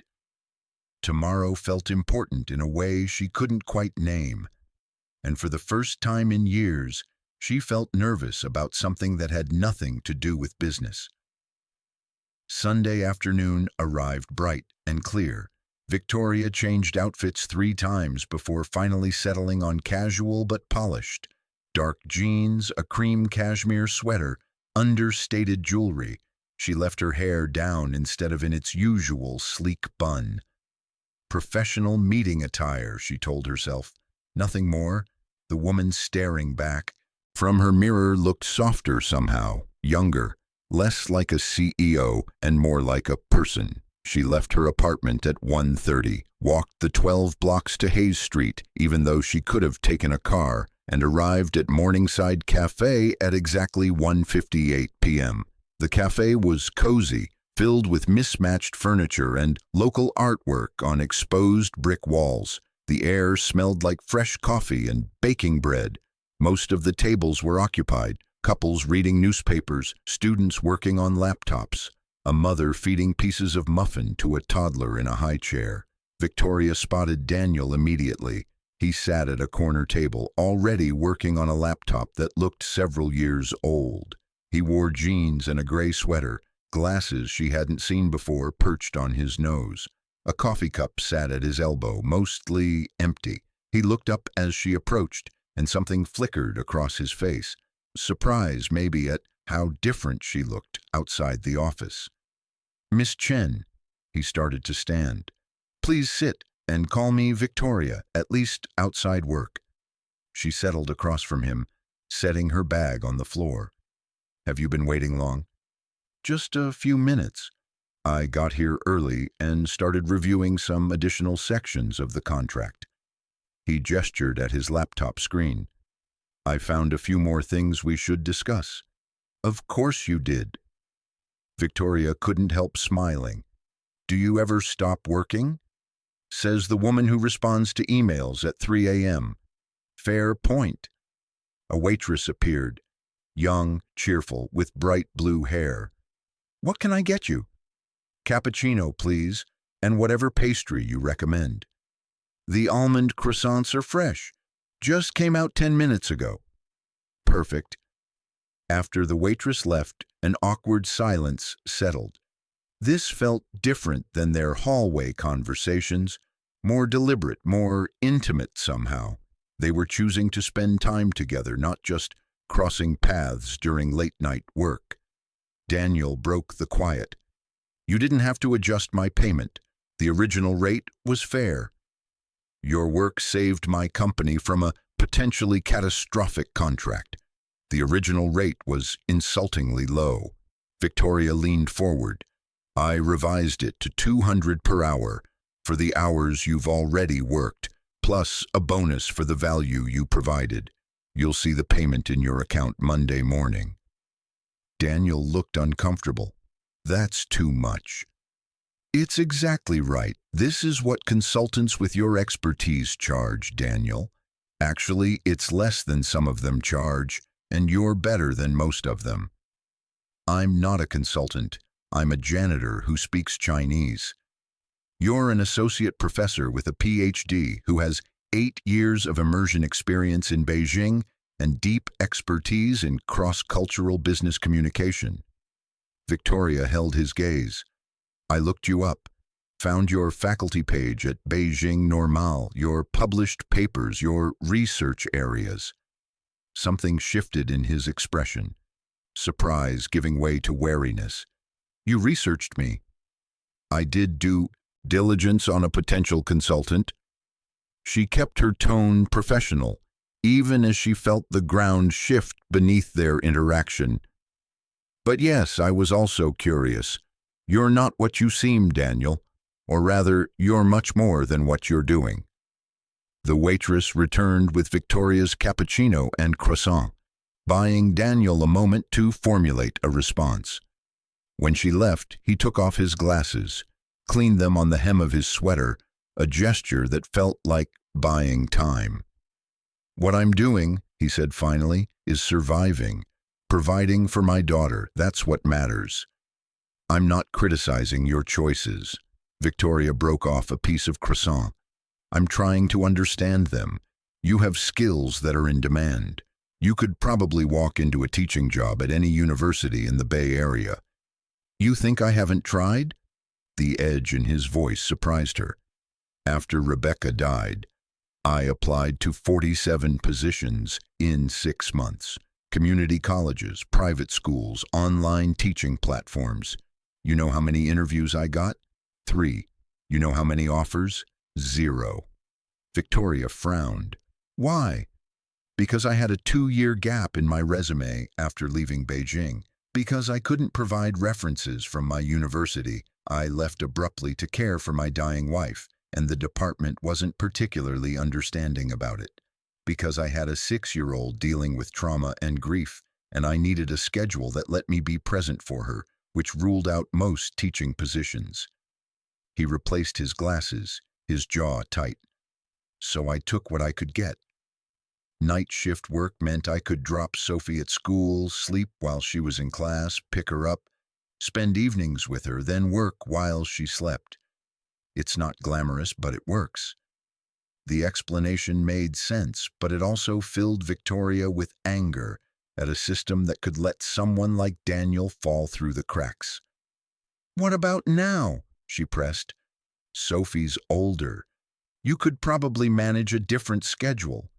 Tomorrow felt important in a way she couldn't quite name, and for the first time in years, she felt nervous about something that had nothing to do with business. Sunday afternoon arrived bright and clear. Victoria changed outfits 3 times before finally settling on casual but polished. Dark jeans, a cream cashmere sweater, understated jewelry. She left her hair down instead of in its usual sleek bun. Professional meeting attire, she told herself. Nothing more. The woman staring back from her mirror looked softer somehow, younger, less like a CEO and more like a person. She left her apartment at 1:30, walked the 12 blocks to Hayes Street, even though she could have taken a car, and arrived at Morningside Cafe at exactly 1:58 p.m. The cafe was cozy, filled with mismatched furniture and local artwork on exposed brick walls. The air smelled like fresh coffee and baking bread. Most of the tables were occupied, couples reading newspapers, students working on laptops, a mother feeding pieces of muffin to a toddler in a high chair. Victoria spotted Daniel immediately. He sat at a corner table, already working on a laptop that looked several years old. He wore jeans and a gray sweater, glasses she hadn't seen before perched on his nose. A coffee cup sat at his elbow, mostly empty. He looked up as she approached, and something flickered across his face. Surprise, maybe, at how different she looked outside the office. "Miss Chen," he started to stand. "Please sit and call me Victoria, at least outside work." She settled across from him, setting her bag on the floor. "Have you been waiting long?" "Just a few minutes. I got here early and started reviewing some additional sections of the contract." He gestured at his laptop screen. "I found a few more things we should discuss." "Of course you did." Victoria couldn't help smiling. "Do you ever stop working?" "Says the woman who responds to emails at 3 a.m. "Fair point." A waitress appeared, young, cheerful, with bright blue hair. "What can I get you?" "Cappuccino, please, and whatever pastry you recommend." The almond croissants are fresh. Just came out 10 minutes ago. Perfect. After the waitress left, an awkward silence settled. This felt different than their hallway conversations, more deliberate, more intimate somehow. They were choosing to spend time together, not just crossing paths during late-night work. Daniel broke the quiet. You didn't have to adjust my payment. The original rate was fair. Your work saved my company from a potentially catastrophic contract. The original rate was insultingly low. Victoria leaned forward. I revised it to 200 per hour for the hours you've already worked, plus a bonus for the value you provided. You'll see the payment in your account Monday morning. Daniel looked uncomfortable. That's too much. It's exactly right. This is what consultants with your expertise charge, Daniel. Actually, it's less than some of them charge, and you're better than most of them. I'm not a consultant. I'm a janitor who speaks Chinese. You're an associate professor with a PhD who has 8 years of immersion experience in Beijing and deep expertise in cross-cultural business communication. Victoria held his gaze. I looked you up, found your faculty page at Beijing Normal, your published papers, your research areas. Something shifted in his expression, surprise giving way to wariness. You researched me. I did due diligence on a potential consultant. She kept her tone professional, even as she felt the ground shift beneath their interaction. But yes, I was also curious. You're not what you seem, Daniel, or rather, you're much more than what you're doing. The waitress returned with Victoria's cappuccino and croissant, buying Daniel a moment to formulate a response. When she left, he took off his glasses, cleaned them on the hem of his sweater, a gesture that felt like buying time. What I'm doing, he said finally, is surviving, providing for my daughter. That's what matters. I'm not criticizing your choices. Victoria broke off a piece of croissant. I'm trying to understand them. You have skills that are in demand. You could probably walk into a teaching job at any university in the Bay Area. You think I haven't tried? The edge in his voice surprised her. After Rebecca died, I applied to 47 positions in 6 months. Community colleges, private schools, online teaching platforms. You know how many interviews I got? 3. You know how many offers? 0. Victoria frowned. Why? Because I had a 2-year gap in my resume after leaving Beijing. Because I couldn't provide references from my university. I left abruptly to care for my dying wife, and the department wasn't particularly understanding about it. Because I had a 6-year-old dealing with trauma and grief, and I needed a schedule that let me be present for her, which ruled out most teaching positions. He replaced his glasses, his jaw tight. So I took what I could get. Night shift work meant I could drop Sophie at school, sleep while she was in class, pick her up, spend evenings with her, then work while she slept. It's not glamorous, but it works. The explanation made sense, but it also filled Victoria with anger at a system that could let someone like Daniel fall through the cracks. What about now? She pressed. Sophie's older. You could probably manage a different schedule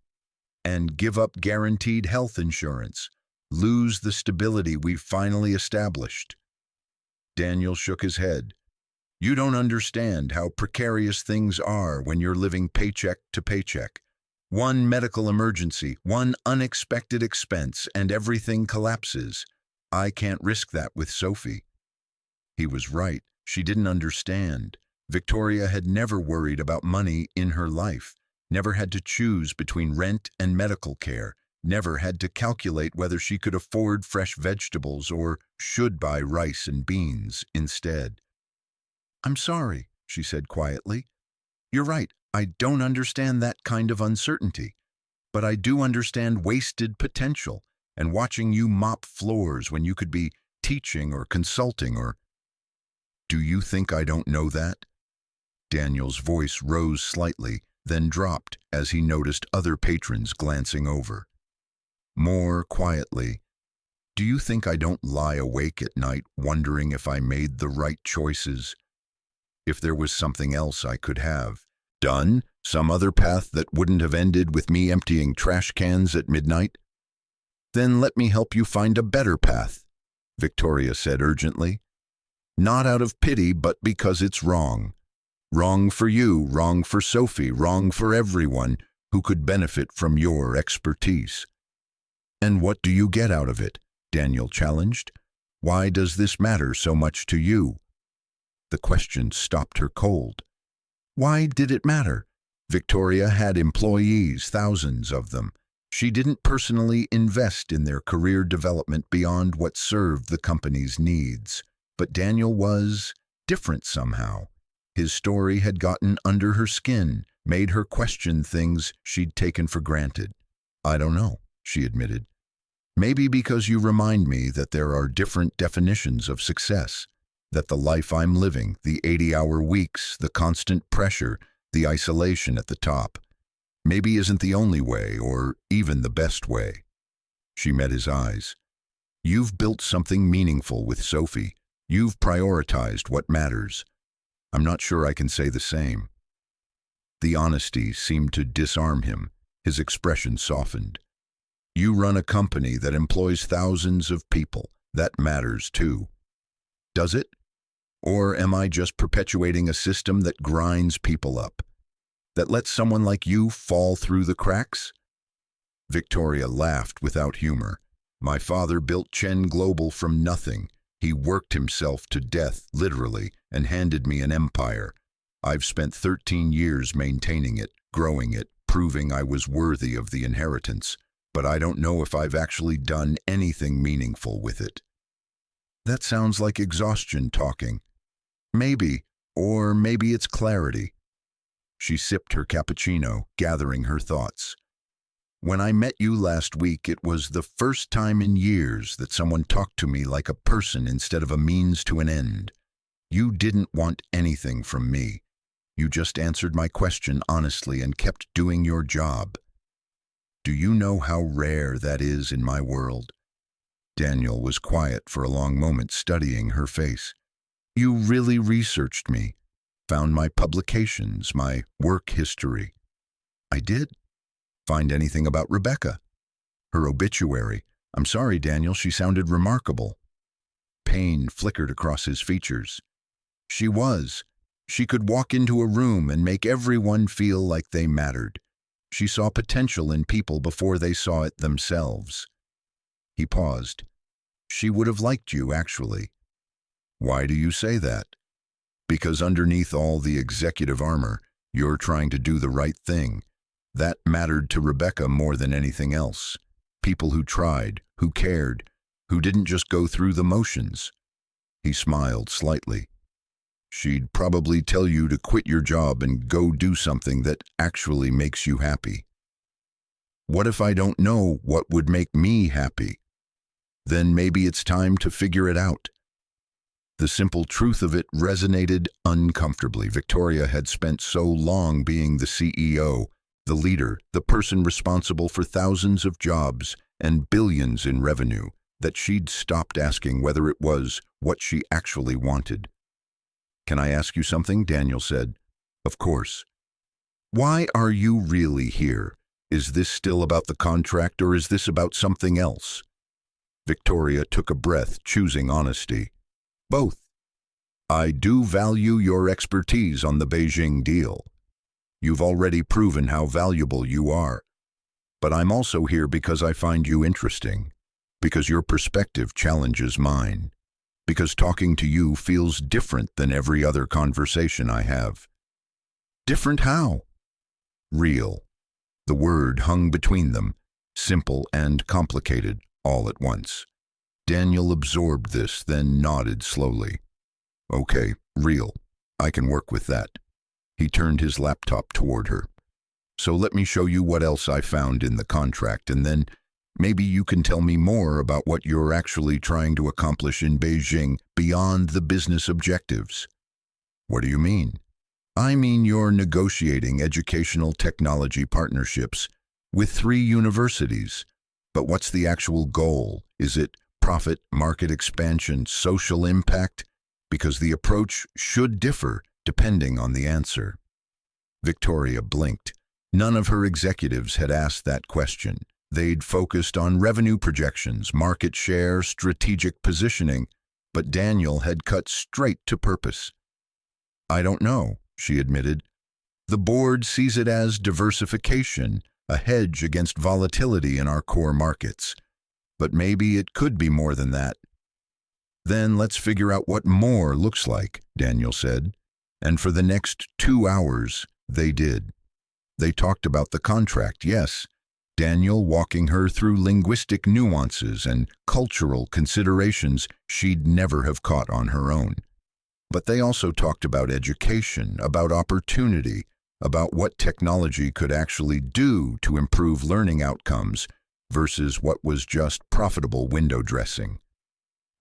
and give up guaranteed health insurance, lose the stability we've finally established. Daniel shook his head. You don't understand how precarious things are when you're living paycheck to paycheck. One medical emergency, one unexpected expense, and everything collapses. I can't risk that with Sophie. He was right. She didn't understand. Victoria had never worried about money in her life, never had to choose between rent and medical care, never had to calculate whether she could afford fresh vegetables or should buy rice and beans instead. I'm sorry, she said quietly. You're right, I don't understand that kind of uncertainty. But I do understand wasted potential and watching you mop floors when you could be teaching or consulting or... Do you think I don't know that? Daniel's voice rose slightly, then dropped as he noticed other patrons glancing over. More quietly, "Do you think I don't lie awake at night wondering if I made the right choices? If there was something else I could have done, some other path that wouldn't have ended with me emptying trash cans at midnight? Then let me help you find a better path," Victoria said urgently. "Not out of pity, but because it's wrong. Wrong for you, wrong for Sophie, wrong for everyone who could benefit from your expertise." "And what do you get out of it?" Daniel challenged. "Why does this matter so much to you?" The question stopped her cold. Why did it matter? Victoria had employees, thousands of them. She didn't personally invest in their career development beyond what served the company's needs. But Daniel was different somehow. His story had gotten under her skin, made her question things she'd taken for granted. "I don't know," she admitted. "Maybe because you remind me that there are different definitions of success, that the life I'm living, the 80-hour weeks, the constant pressure, the isolation at the top, maybe isn't the only way or even the best way." She met his eyes. "You've built something meaningful with Sophie. You've prioritized what matters. I'm not sure I can say the same." The honesty seemed to disarm him. His expression softened. "You run a company that employs thousands of people. That matters too. Does it? Or am I just perpetuating a system that grinds people up, that lets someone like you fall through the cracks?" Victoria laughed without humor. "My father built Chen Global from nothing. He worked himself to death, literally, and handed me an empire. I've spent 13 years maintaining it, growing it, proving I was worthy of the inheritance, but I don't know if I've actually done anything meaningful with it." "That sounds like exhaustion talking." "Maybe, or maybe it's clarity." She sipped her cappuccino, gathering her thoughts. "When I met you last week, it was the first time in years that someone talked to me like a person instead of a means to an end. You didn't want anything from me. You just answered my question honestly and kept doing your job. Do you know how rare that is in my world?" Daniel was quiet for a long moment, studying her face. "You really researched me, found my publications, my work history." "I did? Find anything about Rebecca?" "Her obituary. I'm sorry, Daniel, she sounded remarkable." Pain flickered across his features. "She was. She could walk into a room and make everyone feel like they mattered. She saw potential in people before they saw it themselves." He paused. "She would have liked you, actually." "Why do you say that?" "Because underneath all the executive armor, you're trying to do the right thing. That mattered to Rebecca more than anything else. People who tried, who cared, who didn't just go through the motions." He smiled slightly. "She'd probably tell you to quit your job and go do something that actually makes you happy." "What if I don't know what would make me happy?" "Then maybe it's time to figure it out." The simple truth of it resonated uncomfortably. Victoria had spent so long being the CEO, the leader, the person responsible for thousands of jobs and billions in revenue, that she'd stopped asking whether it was what she actually wanted. "Can I ask you something?" Daniel said. "Of course." "Why are you really here? Is this still about the contract, or is this about something else?" Victoria took a breath, choosing honesty. "Both. I do value your expertise on the Beijing deal. You've already proven how valuable you are. But I'm also here because I find you interesting, because your perspective challenges mine, because talking to you feels different than every other conversation I have." "Different how?" "Real." The word hung between them, simple and complicated, all at once. Daniel absorbed this, then nodded slowly. "Okay, real. I can work with that." He turned his laptop toward her. "So let me show you what else I found in the contract, and then maybe you can tell me more about what you're actually trying to accomplish in Beijing beyond the business objectives." "What do you mean?" I mean you're negotiating educational technology partnerships with 3 universities. But what's the actual goal? Is it profit, market expansion, social impact? Because the approach should differ depending on the answer. Victoria blinked. None of her executives had asked that question. They'd focused on revenue projections, market share, strategic positioning, but Daniel had cut straight to purpose. I don't know, she admitted. The board sees it as diversification, a hedge against volatility in our core markets. But maybe it could be more than that. Then let's figure out what more looks like, Daniel said. And for the next 2 hours, they did. They talked about the contract, yes, Daniel walking her through linguistic nuances and cultural considerations she'd never have caught on her own. But they also talked about education, about opportunity, about what technology could actually do to improve learning outcomes versus what was just profitable window dressing.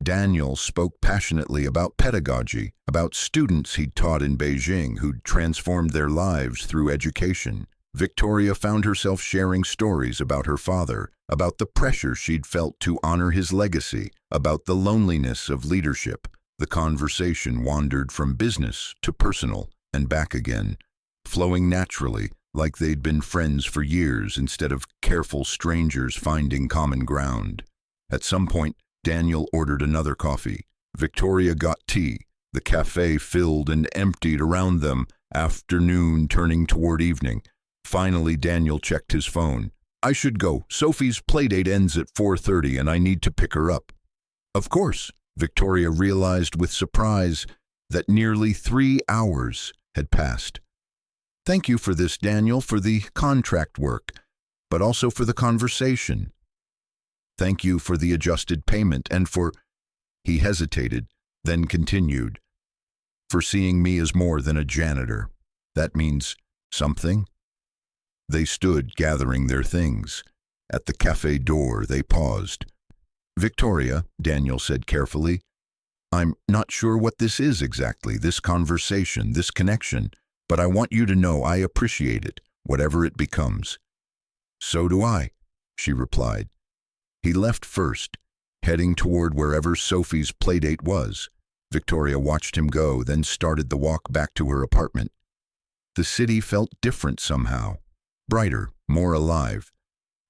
Daniel spoke passionately about pedagogy, about students he'd taught in Beijing who'd transformed their lives through education. Victoria found herself sharing stories about her father, about the pressure she'd felt to honor his legacy, about the loneliness of leadership. The conversation wandered from business to personal and back again, flowing naturally, like they'd been friends for years instead of careful strangers finding common ground. At some point, Daniel ordered another coffee. Victoria got tea. The cafe filled and emptied around them, afternoon turning toward evening. Finally, Daniel checked his phone. I should go. Sophie's playdate ends at 4:30 and I need to pick her up. Of course, Victoria realized with surprise that nearly 3 hours had passed. Thank you for this, Daniel, for the contract work, but also for the conversation. Thank you for the adjusted payment and for... He hesitated, then continued. For seeing me as more than a janitor. That means something? They stood gathering their things. At the cafe door, they paused. Victoria, Daniel said carefully, I'm not sure what this is exactly, this conversation, this connection, but I want you to know I appreciate it, whatever it becomes. So do I, she replied. He left first, heading toward wherever Sophie's playdate was. Victoria watched him go, then started the walk back to her apartment. The city felt different somehow, brighter, more alive.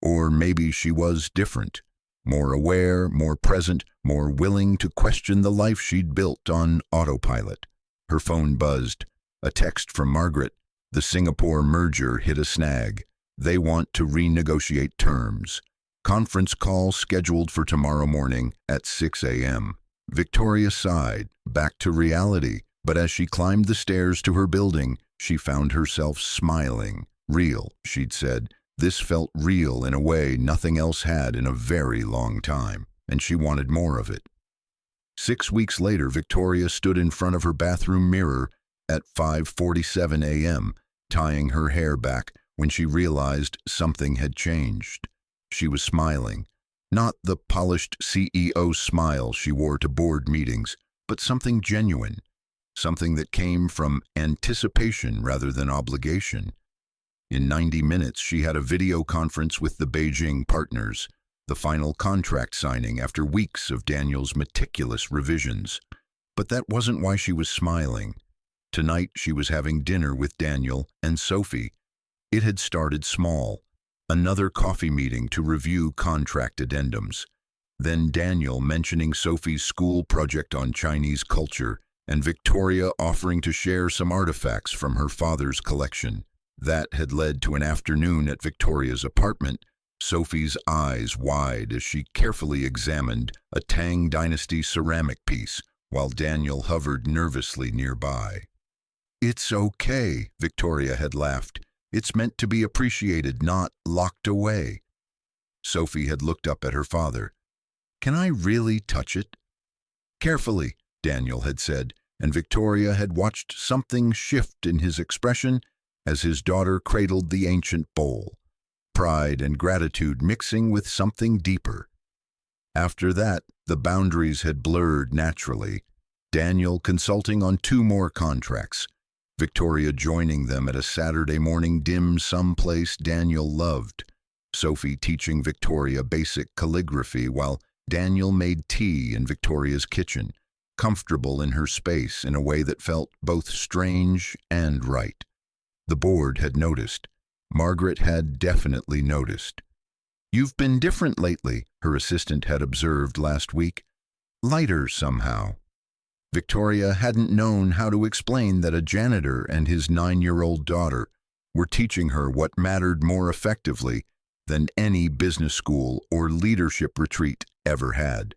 Or maybe she was different, more aware, more present, more willing to question the life she'd built on autopilot. Her phone buzzed. A text from Margaret. The Singapore merger hit a snag. They want to renegotiate terms. Conference call scheduled for tomorrow morning at 6 a.m. Victoria sighed, back to reality, but as she climbed the stairs to her building, she found herself smiling. Real, she'd said. This felt real in a way nothing else had in a very long time, and she wanted more of it. 6 weeks later, Victoria stood in front of her bathroom mirror at 5:47 a.m., tying her hair back when she realized something had changed. She was smiling, not the polished CEO smile she wore to board meetings, but something genuine, something that came from anticipation rather than obligation. In 90 minutes, she had a video conference with the Beijing partners, the final contract signing after weeks of Daniel's meticulous revisions. But that wasn't why she was smiling. Tonight, she was having dinner with Daniel and Sophie. It had started small. Another coffee meeting to review contract addendums. Then Daniel mentioning Sophie's school project on Chinese culture, and Victoria offering to share some artifacts from her father's collection. That had led to an afternoon at Victoria's apartment, Sophie's eyes wide as she carefully examined a Tang Dynasty ceramic piece, while Daniel hovered nervously nearby. It's okay, Victoria had laughed. It's meant to be appreciated, not locked away. Sophie had looked up at her father. Can I really touch it? Carefully, Daniel had said, and Victoria had watched something shift in his expression as his daughter cradled the ancient bowl, pride and gratitude mixing with something deeper. After that, the boundaries had blurred naturally, Daniel consulting on 2 more contracts, Victoria joining them at a Saturday morning dim sum place Daniel loved. Sophie teaching Victoria basic calligraphy while Daniel made tea in Victoria's kitchen, comfortable in her space in a way that felt both strange and right. The board had noticed. Margaret had definitely noticed. "You've been different lately," her assistant had observed last week. "Lighter somehow." Victoria hadn't known how to explain that a janitor and his 9-year-old daughter were teaching her what mattered more effectively than any business school or leadership retreat ever had.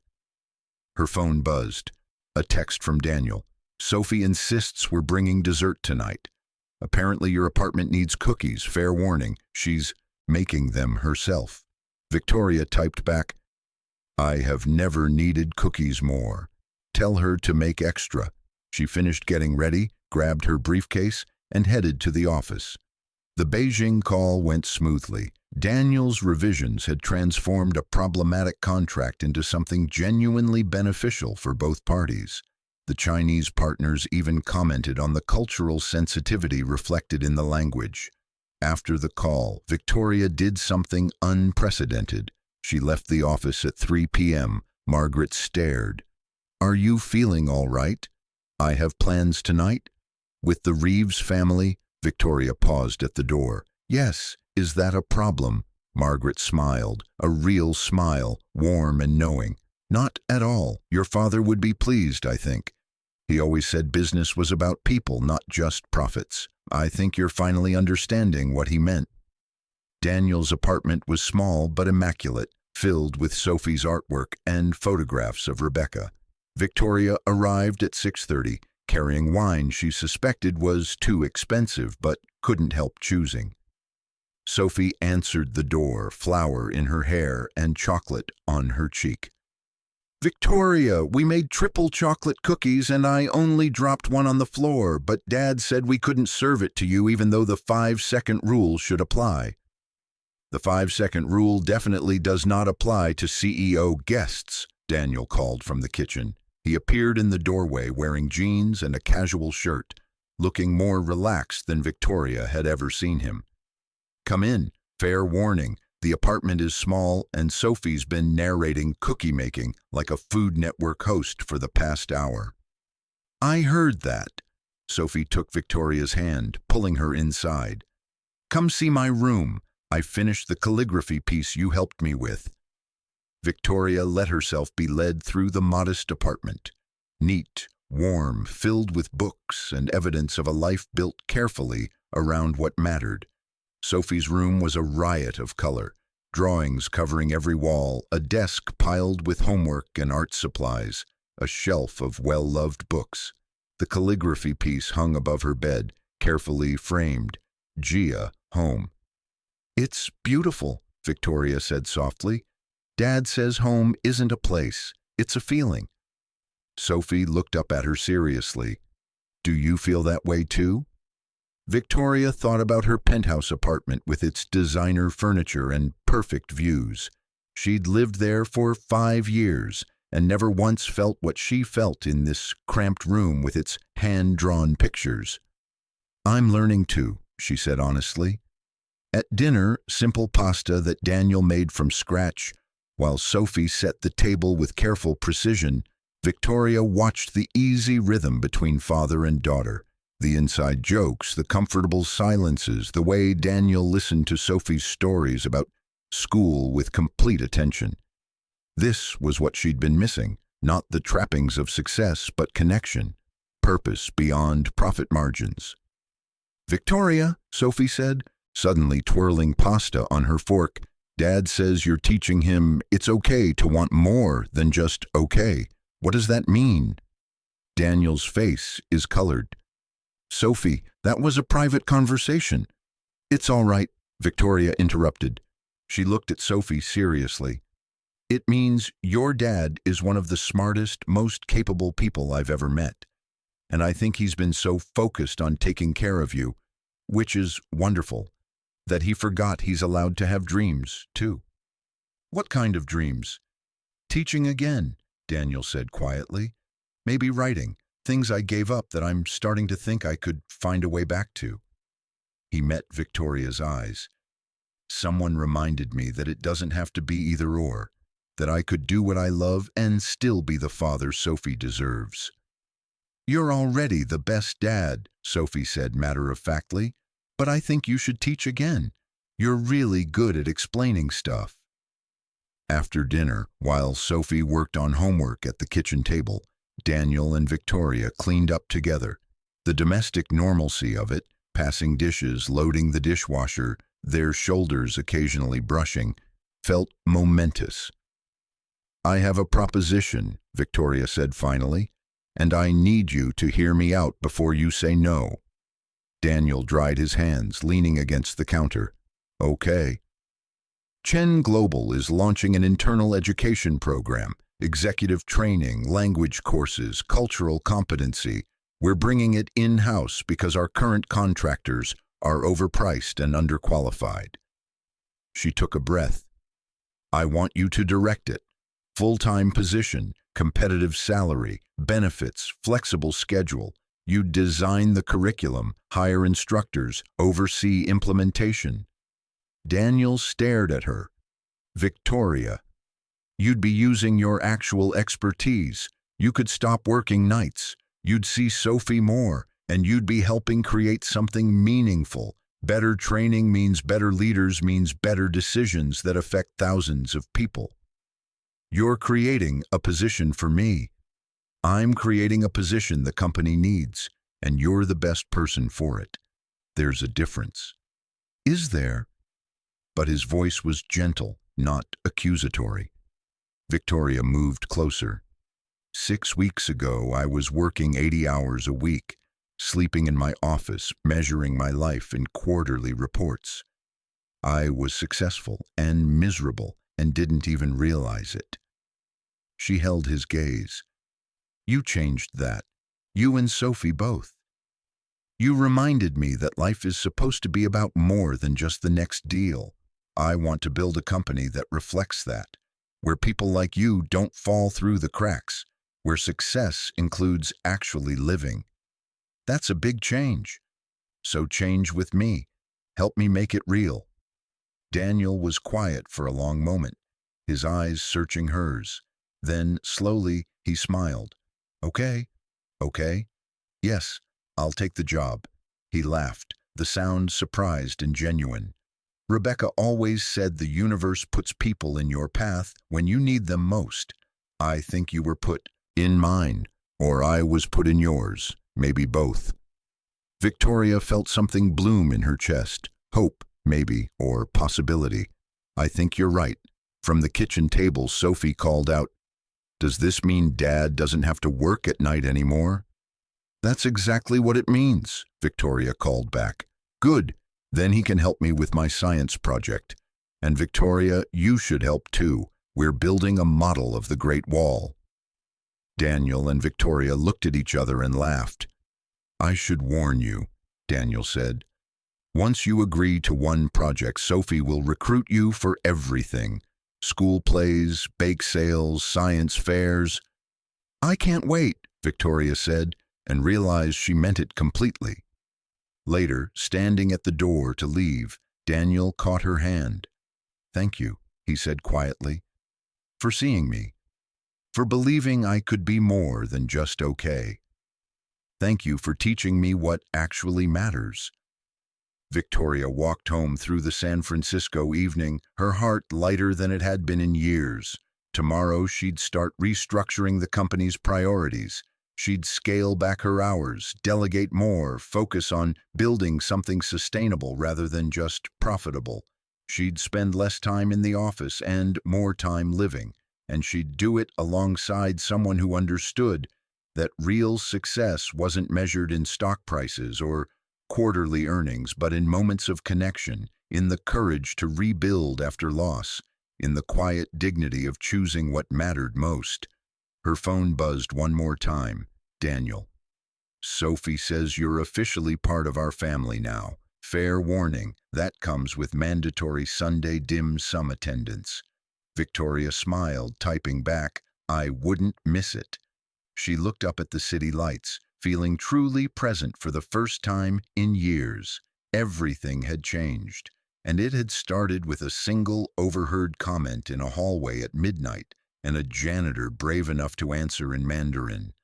Her phone buzzed. A text from Daniel. "Sophie insists we're bringing dessert tonight. Apparently your apartment needs cookies. Fair warning, she's making them herself." Victoria typed back, "I have never needed cookies more. Tell her to make extra." She finished getting ready, grabbed her briefcase, and headed to the office. The Beijing call went smoothly. Daniel's revisions had transformed a problematic contract into something genuinely beneficial for both parties. The Chinese partners even commented on the cultural sensitivity reflected in the language. After the call, Victoria did something unprecedented. She left the office at 3 p.m. Margaret stared. "Are you feeling all right? I have plans tonight." "With the Reeves family?" Victoria paused at the door. "Yes. Is that a problem?" Margaret smiled, a real smile, warm and knowing. "Not at all. Your father would be pleased, I think. He always said business was about people, not just profits. I think you're finally understanding what he meant." Daniel's apartment was small but immaculate, filled with Sophie's artwork and photographs of Rebecca. Victoria arrived at 6:30, carrying wine she suspected was too expensive but couldn't help choosing. Sophie answered the door, flower in her hair and chocolate on her cheek. "Victoria, we made triple chocolate cookies and I only dropped one on the floor, but Dad said we couldn't serve it to you even though the 5-second rule should apply." "The 5-second rule definitely does not apply to CEO guests," Daniel called from the kitchen. He appeared in the doorway wearing jeans and a casual shirt, looking more relaxed than Victoria had ever seen him. "Come in. Fair warning, the apartment is small and Sophie's been narrating cookie making like a Food Network host for the past hour." "I heard that." Sophie took Victoria's hand, pulling her inside. "Come see my room. I finished the calligraphy piece you helped me with." Victoria let herself be led through the modest apartment. Neat, warm, filled with books and evidence of a life built carefully around what mattered. Sophie's room was a riot of color, drawings covering every wall, a desk piled with homework and art supplies, a shelf of well-loved books. The calligraphy piece hung above her bed, carefully framed. "Gia, home." "It's beautiful," Victoria said softly. "Dad says home isn't a place, it's a feeling." Sophie looked up at her seriously. "Do you feel that way too?" Victoria thought about her penthouse apartment with its designer furniture and perfect views. She'd lived there for 5 years and never once felt what she felt in this cramped room with its hand-drawn pictures. "I'm learning to," she said honestly. At dinner, simple pasta that Daniel made from scratch, while Sophie set the table with careful precision, Victoria watched the easy rhythm between father and daughter. The inside jokes, the comfortable silences, the way Daniel listened to Sophie's stories about school with complete attention. This was what she'd been missing, not the trappings of success, but connection, purpose beyond profit margins. "Victoria," Sophie said, suddenly twirling pasta on her fork, "Dad says you're teaching him it's okay to want more than just okay. What does that mean?" Daniel's face is colored. "Sophie, that was a private conversation." "It's all right," Victoria interrupted. She looked at Sophie seriously. "It means your dad is one of the smartest, most capable people I've ever met. And I think he's been so focused on taking care of you, which is wonderful, that he forgot he's allowed to have dreams, too." "What kind of dreams?" "Teaching again," Daniel said quietly. "Maybe writing. things I gave up that I'm starting to think I could find a way back to. He met Victoria's eyes. Someone reminded me that it doesn't have to be either or, that I could do what I love and still be the father Sophie deserves. You're already the best dad, Sophie said matter-of-factly, but I think you should teach again. You're really good at explaining stuff. After dinner, while Sophie worked on homework at the kitchen table, Daniel and Victoria cleaned up together. The domestic normalcy of it, passing dishes, loading the dishwasher, their shoulders occasionally brushing, felt momentous. I have a proposition, Victoria said finally, and I need you to hear me out before you say no. Daniel dried his hands, leaning against the counter. Okay. Chen Global is launching an internal education program, executive training, language courses, cultural competency. We're bringing it in-house because our current contractors are overpriced and underqualified. She took a breath. I want you to direct it. Full-time position, competitive salary, benefits, flexible schedule. You design the curriculum, hire instructors, oversee implementation. Daniel stared at her. Victoria, you'd be using your actual expertise. You could stop working nights. You'd see Sophie more, and you'd be helping create something meaningful. Better training means better leaders, means better decisions that affect thousands of people. You're creating a position for me. I'm creating a position the company needs, and you're the best person for it. There's a difference. Is there? But his voice was gentle, not accusatory. Victoria moved closer. 6 weeks ago, I was working 80 hours a week, sleeping in my office, measuring my life in quarterly reports. I was successful and miserable and didn't even realize it. She held his gaze. You changed that. You and Sophie both. You reminded me that life is supposed to be about more than just the next deal. I want to build a company that reflects that, where people like you don't fall through the cracks, where success includes actually living. That's a big change. So change with me. Help me make it real. Daniel was quiet for a long moment, his eyes searching hers. Then, slowly, he smiled. Okay. Yes, I'll take the job. He laughed, the sound surprised and genuine. Rebecca always said the universe puts people in your path when you need them most. I think you were put in mine, or I was put in yours, maybe both. Victoria felt something bloom in her chest, hope, maybe, or possibility. I think you're right. From the kitchen table, Sophie called out, Does this mean Dad doesn't have to work at night anymore? That's exactly what it means, Victoria called back. Good. Then he can help me with my science project. And Victoria, you should help too. We're building a model of the Great Wall. Daniel and Victoria looked at each other and laughed. I should warn you, Daniel said. Once you agree to one project, Sophie will recruit you for everything. School plays, bake sales, science fairs. I can't wait, Victoria said, and realized she meant it completely. Later, standing at the door to leave, Daniel caught her hand. Thank you, he said quietly, for seeing me, for believing I could be more than just okay. Thank you for teaching me what actually matters. Victoria walked home through the San Francisco evening, her heart lighter than it had been in years. Tomorrow she'd start restructuring the company's priorities. She'd scale back her hours, delegate more, focus on building something sustainable rather than just profitable. She'd spend less time in the office and more time living, and she'd do it alongside someone who understood that real success wasn't measured in stock prices or quarterly earnings, but in moments of connection, in the courage to rebuild after loss, in the quiet dignity of choosing what mattered most. Her phone buzzed one more time. Daniel. Sophie says you're officially part of our family now. Fair warning, that comes with mandatory Sunday dim sum attendance. Victoria smiled, typing back, I wouldn't miss it. She looked up at the city lights, feeling truly present for the first time in years. Everything had changed, and it had started with a single overheard comment in a hallway at midnight and a janitor brave enough to answer in Mandarin.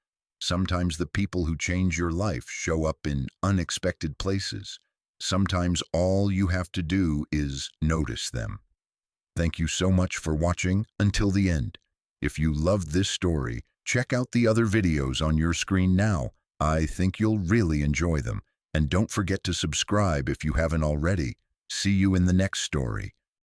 Sometimes the people who change your life show up in unexpected places. Sometimes all you have to do is notice them. Thank you so much for watching until the end. If you loved this story, check out the other videos on your screen now. I think you'll really enjoy them. And don't forget to subscribe if you haven't already. See you in the next story.